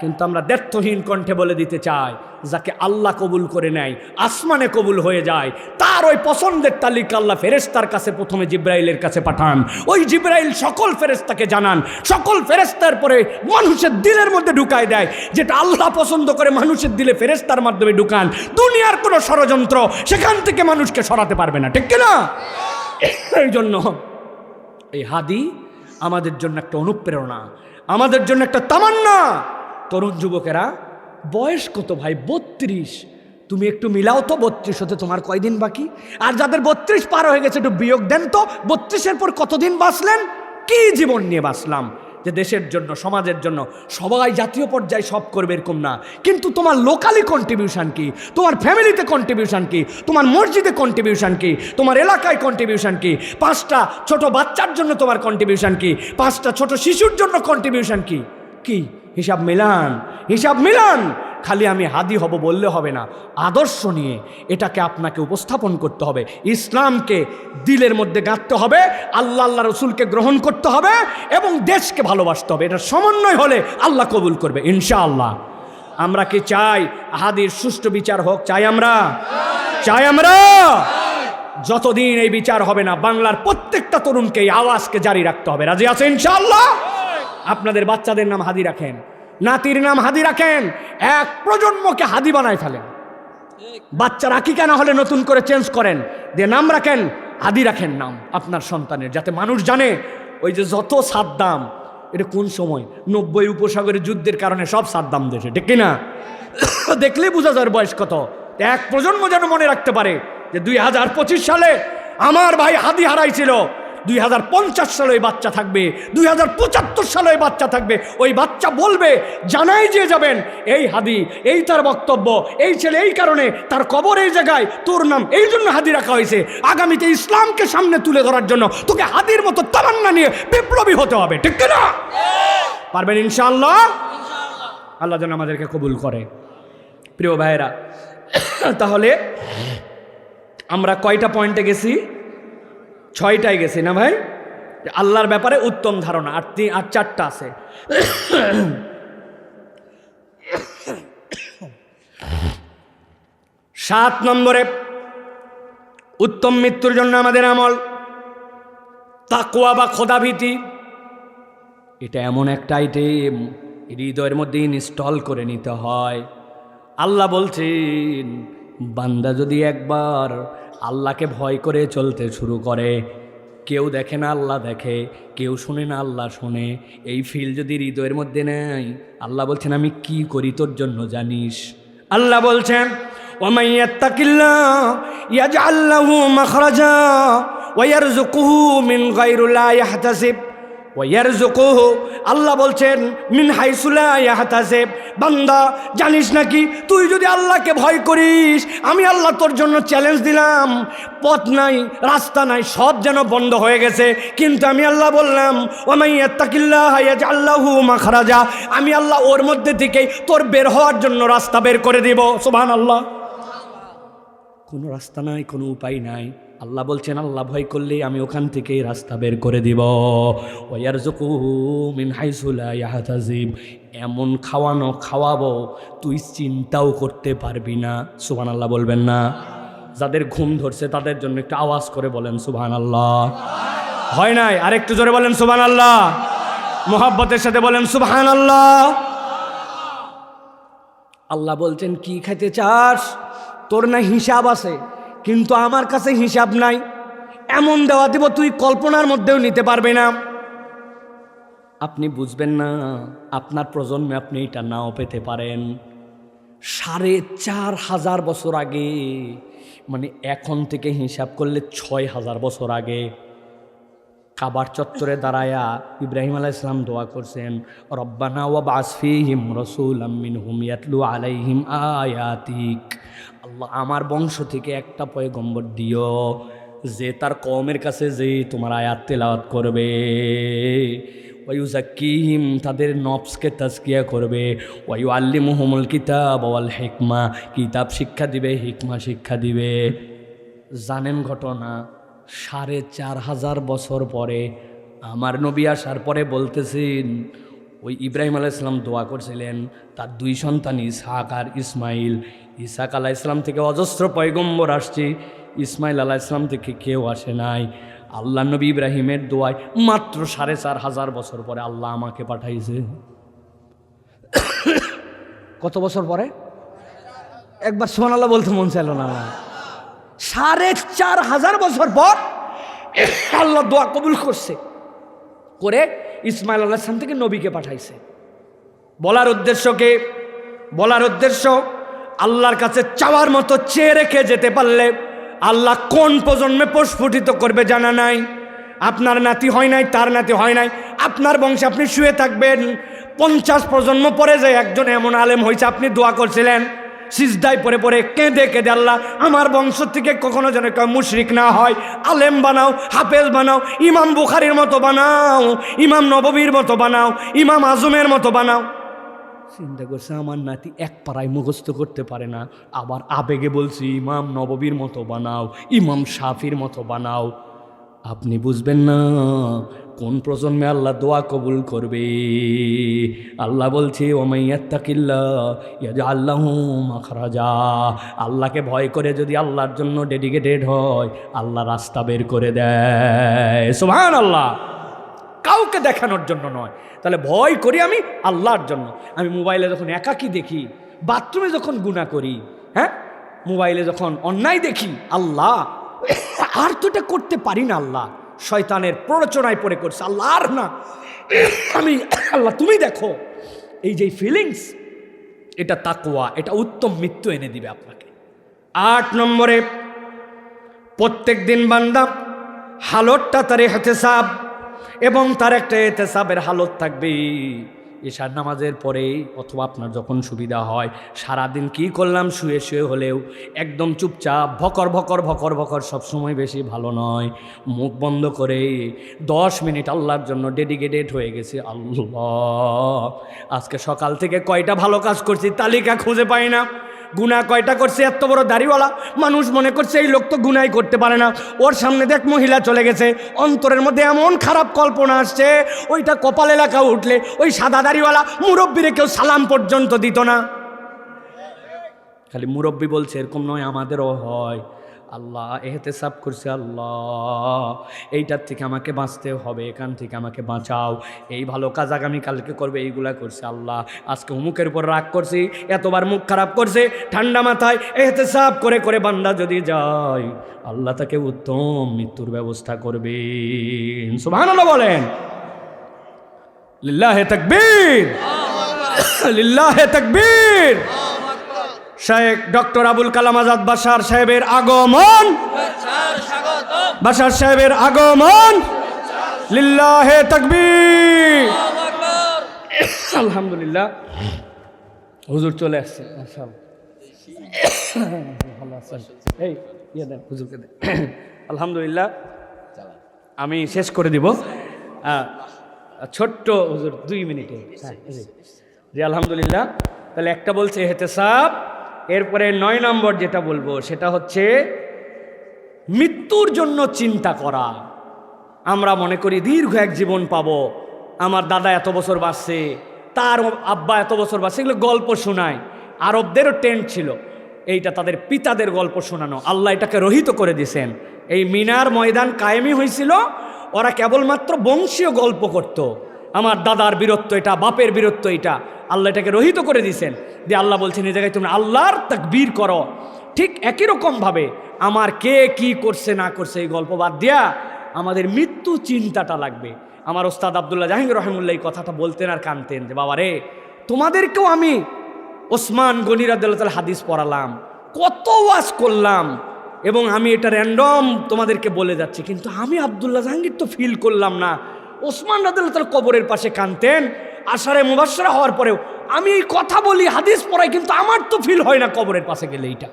কিন্তু আমরা দ্ব্যর্থহীন কণ্ঠে বলে দিতে চাই, যাকে আল্লাহ কবুল করে নেয়, আসমানে কবুল হয়ে যায়, তার ওই পছন্দের তালিকা আল্লাহ ফেরেশতার কাছে প্রথমে জিব্রাইলের কাছে পাঠান। ওই জিব্রাইল সকল ফেরেশতাকে জানান, সকল ফেরেশতার পরে মানুষের দিলের মধ্যে ঢুকায় দেয়। যেটা আল্লাহ পছন্দ করে মানুষের দিলে ফেরেশতার মাধ্যমে ঢুকান। দুনিয়ার কোনো ষড়যন্ত্র সেখান থেকে মানুষকে সরাতে পারবে না, ঠিক না? এই জন্য এই হাদি আমাদের জন্য একটা অনুপ্রেরণা, আমাদের জন্য একটা তামান্না। তরুণ যুবকেরা, বয়স কত ভাই? 32। তুমি একটু মিলাও তো, 32 হতে তোমার কয়দিন বাকি? আর যাদের 32 পার হয়ে গেছে একটু বিয়োগ দেন তো, 32-এর পর কতদিন বাঁচলেন? কি জীবন নিয়ে বাঁচলাম? যে দেশের জন্য, সমাজের জন্য। সবাই জাতীয় পর্যায়ে সব করবে এরকম না, কিন্তু তোমার লোকালি কন্ট্রিবিউশন কি, তোমার ফ্যামিলিতে কন্ট্রিবিউশন কি, তোমার মসজিদে কন্ট্রিবিউশন কি, তোমার এলাকায় কন্ট্রিবিউশন কি, 5টা ছোট বাচ্চার জন্য তোমার কন্ট্রিবিউশন কি, 5টা ছোট শিশুর জন্য কন্ট্রিবিউশন কি? কি হিসাব মিলান, হিসাব মিলান। খালি আমি হাদি হব বললে হবে না, আদর্শ নিয়ে এটাকে আপনাকে উপস্থাপন করতে হবে। ইসলামকে দিলের মধ্যে গাঁথতে হবে, আল্লাহ রসুলকে গ্রহণ করতে হবে এবং দেশকে ভালোবাসতে হবে। এটা সমন্বয় হলে আল্লাহ কবুল করবে ইনশাআল্লাহ। আমরা কি চাই হাদির সুষ্ঠু বিচার হোক? চাই আমরা? চাই আমরা? যতদিন এই বিচার হবে না, বাংলার প্রত্যেকটা তরুণকে এই আওয়াজকে জারি রাখতে হবে। রাজি আছে ইনশাআল্লাহ? আপনাদের বাচ্চাদের নাম হাদি রাখেন, নাতির নাম হাদি রাখেন, এক প্রজন্মকে হাদি বানায় ফেলেন। বাচ্চা আকিকা না হলে নতুন করে চেঞ্জ করেন, দিয়ে নাম রাখেন হাদি, রাখেন নাম আপনার সন্তানের, যাতে মানুষ জানে ওই যে যত সাদ্দাম, এটা কোন সময় 90 উপসাগরের যুদ্ধের কারণে সব সাদ্দাম দেশে, ঠিক কিনা? দেখলেই বোঝা যায় বয়স কত। এক প্রজন্ম যেন মনে রাখতে পারে যে 2025 সালে আমার ভাই হাদি হারাইছিল, 2050 সালে ওই বাচ্চা থাকবে, 2075 সালে ওই বাচ্চা থাকবে। ওই বাচ্চা বলবে, জানাই যে যাবেন, এই হাদি, এই তার বক্তব্য, এই ছেলে এই কারণে, তার কবর এই জায়গায়, তোর নাম এই জন্য হাদি রাখা হয়েছে। আগামীতে ইসলামকে সামনে তুলে ধরার জন্য তোকে হাদির মতো তামান্না নিয়ে বিপ্লবী হতে হবে, ঠিক না? পারবেন ইনশাআল্লাহ? আল্লাহ যেন আমাদেরকে কবুল করে। প্রিয় ভাইয়েরা, তাহলে আমরা কয়টা পয়েন্টে গেছি? 6টায় গেছি না ভাই? আল্লাহর ব্যাপারে উত্তম ধারণা, আর 4টা আছে। 7 নম্বরে উত্তম মৃত্যুর জন্য আমাদের আমল তাকওয়া বা খোদাভীতি। এটা এমন একটা আইটেম হৃদয়ের মধ্যে ইনস্টল করে নিতে হয়। আল্লাহ বলছেন, বান্দা যদি একবার আল্লাহকে ভয় করে চলতে শুরু করে, কেউ দেখে না আল্লাহ দেখে, কেউ শুনে না আল্লাহ শুনে, এই ফিল যদি হৃদয়ের মধ্যে নেই, আল্লাহ বলছেন আমি কি করি তোর জন্য জানিস? আল্লাহ বলছেন, ওয়ামান ইয়াত্তাকিল্লাহ ইয়াজআল লাহু মাখরাজা ওয়া ইয়ারযুকুহু মিন গায়রি লা ইয়াহতাসিব ওয়ারযুকুহু। আল্লাহ বলছেন মিন হাইসু লা ইয়াহতাসিব। বান্দা জানিস নাকি, তুই যদি আল্লাহকে ভয় করিস, আমি আল্লাহ তোর জন্য চ্যালেঞ্জ দিলাম, পথ নাই, রাস্তা নাই, সব যেন বন্ধ হয়ে গেছে, কিন্তু আমি আল্লাহ বললাম ওয়ামান ইয়াত্তাকিল্লাহ ইয়াজআল লাহু মাখরাজা, আমি আল্লাহ ওর মধ্যে থেকেই তোর বের হওয়ার জন্য রাস্তা বের করে দিব। সুবহানাল্লাহ। কোনো রাস্তা নাই, কোনো উপায় নাই, আল্লাহ বলছেন আল্লাহ ভয় করলে আমি ওখান থেকেই রাস্তা বের করে দিব। ওয়ারযুকুহু মিন হাইসু লা ইয়াহতাসিব, এমন খাওয়াবো তুই চিন্তাও করতে পারবি না। সুবহানাল্লাহ বলবেন না? যাদের ঘুম ধরছে তাদের জন্য একটু আওয়াজ করে বলেন সুবহানাল্লাহ। হয় নাই? আরেকটু জোরে বলেন সুবহানাল্লাহ। মোহাব্বতের সাথে বলেন সুবহানাল্লাহ। আল্লাহ বলছেন কি খাইতে চাস? তোর না হিসাব আছে, কিন্তু আমার কাছে হিসাব নাই, এমন দেওয়া দিব তুই কল্পনার মধ্যেও নিতে পারবে না। আপনি বুঝবেন না, আপনার প্রজন্মে আপনি এটা নাও পেতে পারেন। 4500 বছর আগে, মানে এখন থেকে হিসাব করলে 6000 বছর আগে, কাবার চত্বরে দাঁড়ায়া ইব্রাহিম আলাইহিস সালাম দোয়া করছেন, রব্বানা ওয়াবআস ফীহিম রাসূলাম মিনহুম ইয়াতলু আলাইহিম আয়াতিক। আল্লাহ আমার বংশ থেকে একটা পয়গম্বর দিও, যে তার কওমের কাছে যে তোমার আয়াত তেলাওয়াত করবে, ওয়ায়ুযাক্কিহিম, তাদের নফসকে তাজকিয়া করবে, ওয়ায়ুআল্লিমুহুমুল কিতাব ওয়াল হিকমা, কিতাব শিক্ষা দিবে, হিকমা শিক্ষা দিবে। জানেন ঘটনা, 4500 বছর পরে আমার নবী আসার পরে বলতেছেন, ওই ইব্রাহিম আলাইহিস সালাম দোয়া করছিলেন তার 2 সন্তান ইসহাক আর ইসমাইল। ইসহাক আলাইহিস সালাম থেকে অজস্র পয়গম্বর আসছে, ইসমাইল আলাইহিস সালাম থেকে কেউ আসে নাই। আল্লাহ নবী ইব্রাহিমের দোয়ায় মাত্র 4500 বছর পরে আল্লাহ আমাকে পাঠাইছে। কত বছর পরে? একবার সুবহানাল্লাহ বলতে মন চাইল না। 4500 বছর পর আল্লাহ দোয়া কবুল করছে, করে ইসমাইল আলাইহিস সালাম থেকে নবীকে পাঠাইছে। বলার উদ্দেশ্যকে, বলার উদ্দেশ্য আল্লাহর কাছে চাওয়ার মতো চেয়ে রেখে যেতে পারলে আল্লাহ কোন প্রজন্মে প্রস্ফুটিত করবে জানা নাই। আপনার নাতি হয় নাই, তার নাতি হয় নাই, আপনার বংশে আপনি শুয়ে থাকবেন, 50 প্রজন্ম পরে যে একজন এমন আলেম হয়েছে, আপনি দোয়া করছিলেন সিজদায় পরে পরে কেঁদে কেঁদে, আল্লাহ আমার বংশ থেকে কখনো যেন কেউ মুশরিক না হয়, আলেম বানাও, হাফেজ বানাও, ইমাম বুখারীর মতো বানাও, ইমাম নববীর মতো বানাও, ইমাম আজমের মতো বানাও। চিন্তা করছে আমার নাতি এক পাড়ায় মুখস্থ করতে পারে না, আবার আবেগে বলছি ইমাম নববীর মতো বানাও, ইমাম শাফির মতো বানাও। আপনি বুঝবেন না কোন প্রজন্মে আল্লাহ দোয়া কবুল করবে। আল্লাহ বলছে ওমান ইয়াত্তাকিল্লাহ ইয়াজআল লাহু মাখরাজা, আল্লাহকে ভয় করে যদি আল্লাহর জন্য ডেডিকেটেড হয়, আল্লাহ রাস্তা বের করে দেয়। সুবহানাল্লাহ। কাউকে দেখানোর জন্য নয়। তাহলে ভয় করি আমি আল্লাহর জন্য। আমি মোবাইলে যখন একাকী দেখি, বাথরুমে যখন গুনাহ করি, হ্যাঁ, মোবাইলে যখন অন্যায় দেখি, আল্লাহ আর তো এটা করতে পারি না, আল্লাহ শয়তানের প্ররোচনায় পড়ে করছে, আল্লাহ আর না, আমি আল্লাহ তুমি দেখো। এই যে ফিলিংস, এটা তাকওয়া, এটা উত্তম মৃত্যু এনে দিবে আপনাকে। 8 নম্বরে, প্রত্যেক দিন বান্দা হালতটা তার ইহতেসাব, এবং তার একটা ইহতেসাবের হালত থাকবে এশার নামাজের পরে, অথবা আপনার যখন সুবিধা হয় সারাদিন কি করলাম, শুয়ে শুয়ে হলেও একদম চুপচাপ, ভকর ভকর ভকর ভকর সবসময় বেশি ভালো নয়, মুখ বন্ধ করে 10 মিনিট আল্লাহর জন্য ডেডিকেটেড হয়ে গেছে। আল্লাহ, আজকে সকাল থেকে কয়টা ভালো কাজ করছি তালিকা খুঁজে পাই না, গুনাহ কয়টা করছে, এত বড় দাড়িওয়ালা মানুষ মনে করছে এই লোক তো গুনাই করতে পারে না, ওর সামনে দেখ মহিলা চলে গেছে, অন্তরের মধ্যে এমন খারাপ কল্পনা আসছে, ওইটা কপাল এলাকা উঠলে ওই সাদা দাড়িওয়ালা মুরব্বীরে কেউ সালাম পর্যন্ত দিত না। খালি মুরব্বী বলছে এরকম নয়, আমাদেরও হয়। আল্লাহ এহতেসাব করছে, আল্লাহ এইটার থেকে আমাকে বাঁচতে হবে, এখান থেকে আমাকে বাঁচাও, এই ভালো কাজ আগামীকালকে করবে, এইগুলা করছে। আল্লাহ আজকে অমুকের উপর রাগ করছি, এতবার মুখ খারাপ করছে, ঠান্ডা মাথায় এহতেসাব করে করে বান্দা যদি যায়, আল্লাহ তাকে উত্তম মৃত্যুর ব্যবস্থা করবেন। সুবহানাল্লাহ বলেন। লিল্লাহে তাকবীর, লিল্লাহে তাকবীর। শেখ ডক্টর আবুল কালাম আজাদ বাশার সাহেবের আগমন, বাশার সাহেবের আগমন, লিল্লাহে তাকবীর। আলহামদুলিল্লাহ, হুজুর চলে আসছে। ভালো আছেন? এই ইয়ে দেন, হুজুরকে দেন। আলহামদুলিল্লাহ, আমি শেষ করে দিব ছোট্ট হুজুর 2 মিনিটে। জি আলহামদুলিল্লাহ। তাহলে একটা বলছে ইহতেসাব, এরপরে 9 নম্বর যেটা বলবো সেটা হচ্ছে মৃত্যুর জন্য চিন্তা করা। আমরা মনে করি দীর্ঘ এক জীবন পাবো, আমার দাদা এত বছর বাঁচছে, তার আব্বা এত বছর বাঁচছে, এগুলো গল্প শোনায়। আরবদেরও টেন্ট ছিল, এইটা তাদের পিতাদের গল্প শোনানো। আল্লাহ এটাকে রহিত করে দিয়েছেন। এই মিনার ময়দান কায়েমই হয়েছিল, ওরা কেবলমাত্র বংশীয় গল্প করত, আমার দাদার বীরত্ব এটা, বাপের বীরত্ব এটা। আল্লাহ এটাকে রহিত করে দিয়েছেন, দিয়ে আল্লাহ বলছেন এই জায়গায় তোমরা আল্লাহর তাকবীর করো। ঠিক একই রকমভাবে আমার কে কি করছে না করছে এই গল্প বাদ দিয়া আমাদের মৃত্যু চিন্তাটা লাগবে। আমার ওস্তাদ আব্দুল্লাহ জাহাঙ্গীর রহমুল্লাহ এই কথাটা বলতেন আর কানতেন যে বাবা রে, তোমাদেরকেও আমি ওসমান গনি রাদিয়াল্লাহু তাআলা হাদিস পড়ালাম, কত ওয়াজ করলাম, এবং আমি এটা র্যান্ডম তোমাদেরকে বলে যাচ্ছি, কিন্তু আমি আব্দুল্লাহ জাহাঙ্গীর তো ফিল করলাম না। ওসমান রাদিয়াল্লাহু তাআলা কবরের পাশে কানতেন, আশারে মুবাশশারা হওয়ার পরেও আমি এই কথা বলি, হাদিস পড়াই, কিন্তু আমার তো ফিল হয় না কবরের পাশে গেলে। এইটা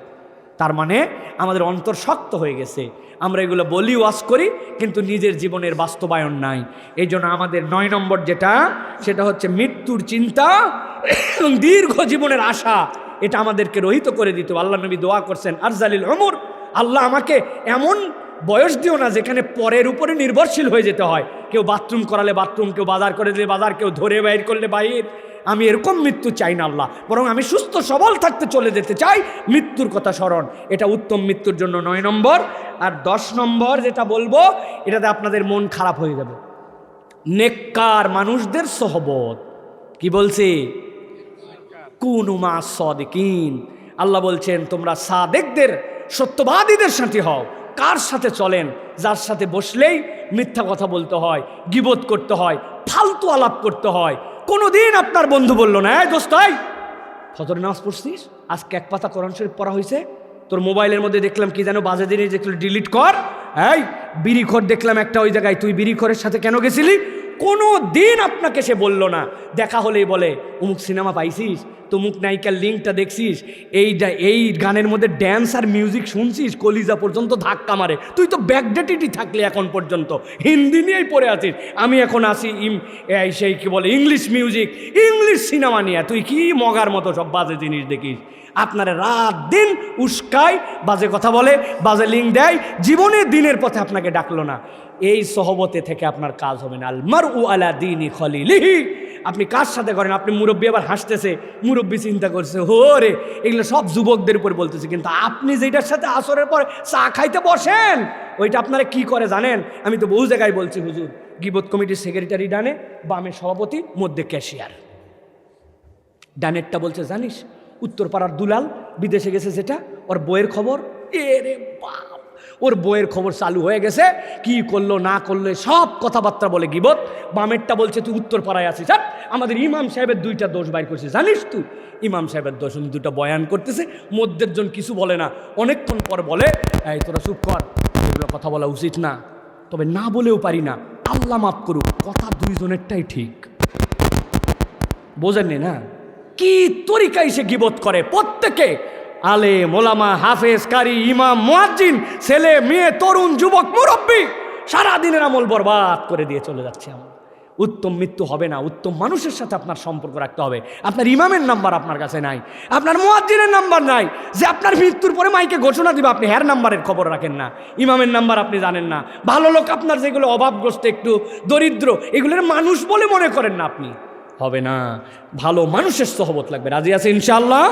তার মানে আমাদের অন্তর শক্ত হয়ে গেছে। আমরা এগুলো বলি, ওয়াজ করি, কিন্তু নিজের জীবনের বাস্তবায়ন নাই। এই জন্য আমাদের 9 নম্বর যেটা, সেটা হচ্ছে মৃত্যুর চিন্তা এবং দীর্ঘ জীবনের আশা, এটা আমাদেরকে রহিত করে দিত। আল্লাহ নবী দোয়া করছেন আরজালিল উমর, আল্লাহ আমাকে এমন বয়স দিও না যেখানে পরের উপরে নির্ভরশীল হয়ে যেতে হয়, কেউ বাথরুম করালে বাথরুম, কেউ বাজার করে দিলে বাজার, কেউ ধরে বাইর করলে বাইর। আমি এরকম মৃত্যু চাই না আল্লাহ, বরং আমি সুস্থ সবল থাকতে চলে যেতে চাই, মৃত্যুর কথা স্মরণ। এটা উত্তম মৃত্যুর জন্য 9 নম্বর। আর 10 নম্বর যেটা বলবো, এটাতে আপনাদের মন খারাপ হয়ে যাবে, নেককার মানুষদের সোহবত। কি বলছি? কুনু মা সাদিকিন। আল্লাহ বলছেন তোমরা সাদেকদের, সত্যবাদীদের সাথে হও। কার সাথে চলেন? যার সাথে বসলেই মিথ্যা কথা বলতে হয়, গীবত করতে হয়, ফালতু আলাপ করতে হয়। কোনোদিন আপনার বন্ধু বলল না, এই দোস্ত ফজর নামাজ পড়ছিস, আজকে 1 পাতা কোরআন শরীফ পড়া হয়েছে, তোর মোবাইলের মধ্যে দেখলাম কি যেন বাজে জিনিস দেখলো, ডিলিট কর। এই বিড়িখোর দেখলাম একটা ওই জায়গায়, তুই বিড়িখোরের সাথে কেন গেছিলি? কোনো দিন আপনাকে সে বলল না। দেখা হলেই বলে অমুক সিনেমা পাইছিস, তমুক নায়িকার লিঙ্কটা দেখছিস, এই গানের মধ্যে ড্যান্স আর মিউজিক শুনছিস, কলিজা পর্যন্ত ধাক্কা মারে। তুই তো ব্যাকডেটেডই থাকলে এখন পর্যন্ত, হিন্দি নিয়েই পড়ে আছিস। আমি এখন আসি সেই কি বলে ইংলিশ মিউজিক, ইংলিশ সিনেমা নিয়ে তুই কি মগার মতো সব বাজে জিনিস দেখিস। আপনারা রাত দিন উস্কায়, বাজে কথা বলে, বাজে লিঙ্ক দেয়, জীবনে দিনের পথে আপনাকে ডাকলো না। এই সহবতে থেকে আপনার কাজ হবে না। আল মারউ আলা দীনি খলিলিহি। আপনি কার সাথে করেন? আপনি মুরব্বী আবার হাসতেছে, মুরব্বী চিন্তা করছে, হো রে এগুলো সব যুবকদের উপর বলতেছে, কিন্তু আপনি যেটার সাথে আসরের পরে চা খাইতে বসেন, ওইটা আপনারা কি করে জানেন? আমি তো বহু জায়গায় বলছি হুজুর, গিবত কমিটির সেক্রেটারি ডানে, বামে সভাপতি, মধ্যে ক্যাশিয়ার। ডানেরটা বলছে জানিস উত্তরপাড়ার দুলাল বিদেশে গেছে, যেটা ওর বইয়ের খবর, এরে বাপ, ওর বইয়ের খবর চালু হয়ে গেছে, কি করলো না করলো সব কথাবার্তা বলে গিবত। বামেরটা বলছে তুই উত্তরপাড়ায় আছিস, আমাদের ইমাম সাহেবের 2টা দোষ বাইর করছিস, জানিস তুই? ইমাম সাহেবের দোষ 2টা বয়ান করতেছে, মধ্যের জন কিছু বলে না, অনেকক্ষণ পর বলে এই তোরা চুপ কর, এগুলো কথা বলা উচিত না, তবে না বলেও পারি না, আল্লাহ মাফ করুক, কথা দুইজনেরটাই ঠিক। বোঝেননি না কি তরিকায় সে গীবত করে? প্রত্যেকে আলেম ওলামা হাফেজ কারি ইমাম মুয়াজ্জিন, ছেলে মেয়ে তরুণ যুবক মুরব্বী সারাদিনের আমল বরবাদ করে দিয়ে চলে যাচ্ছে। আমরা উত্তম মৃত্যু হবে না, উত্তম মানুষের সাথে আপনার সম্পর্ক রাখতে হবে। আপনার ইমামের নাম্বার আপনার কাছে নাই, আপনার মুয়াজ্জিনের নাম্বার নাই, যে আপনার মৃত্যুর পরে মাইকে ঘোষণা দিবে আপনি হের নাম্বারের খবর রাখেন না, ইমামের নাম্বার আপনি জানেন না, ভালো লোক আপনার যেগুলো অভাবগ্রস্ত একটু দরিদ্র এগুলোর মানুষ বলে মনে করেন না, আপনি হবে না। ভালো মানুষের সহবত লাগবে। রাজি আছে ইনশাআল্লাহ?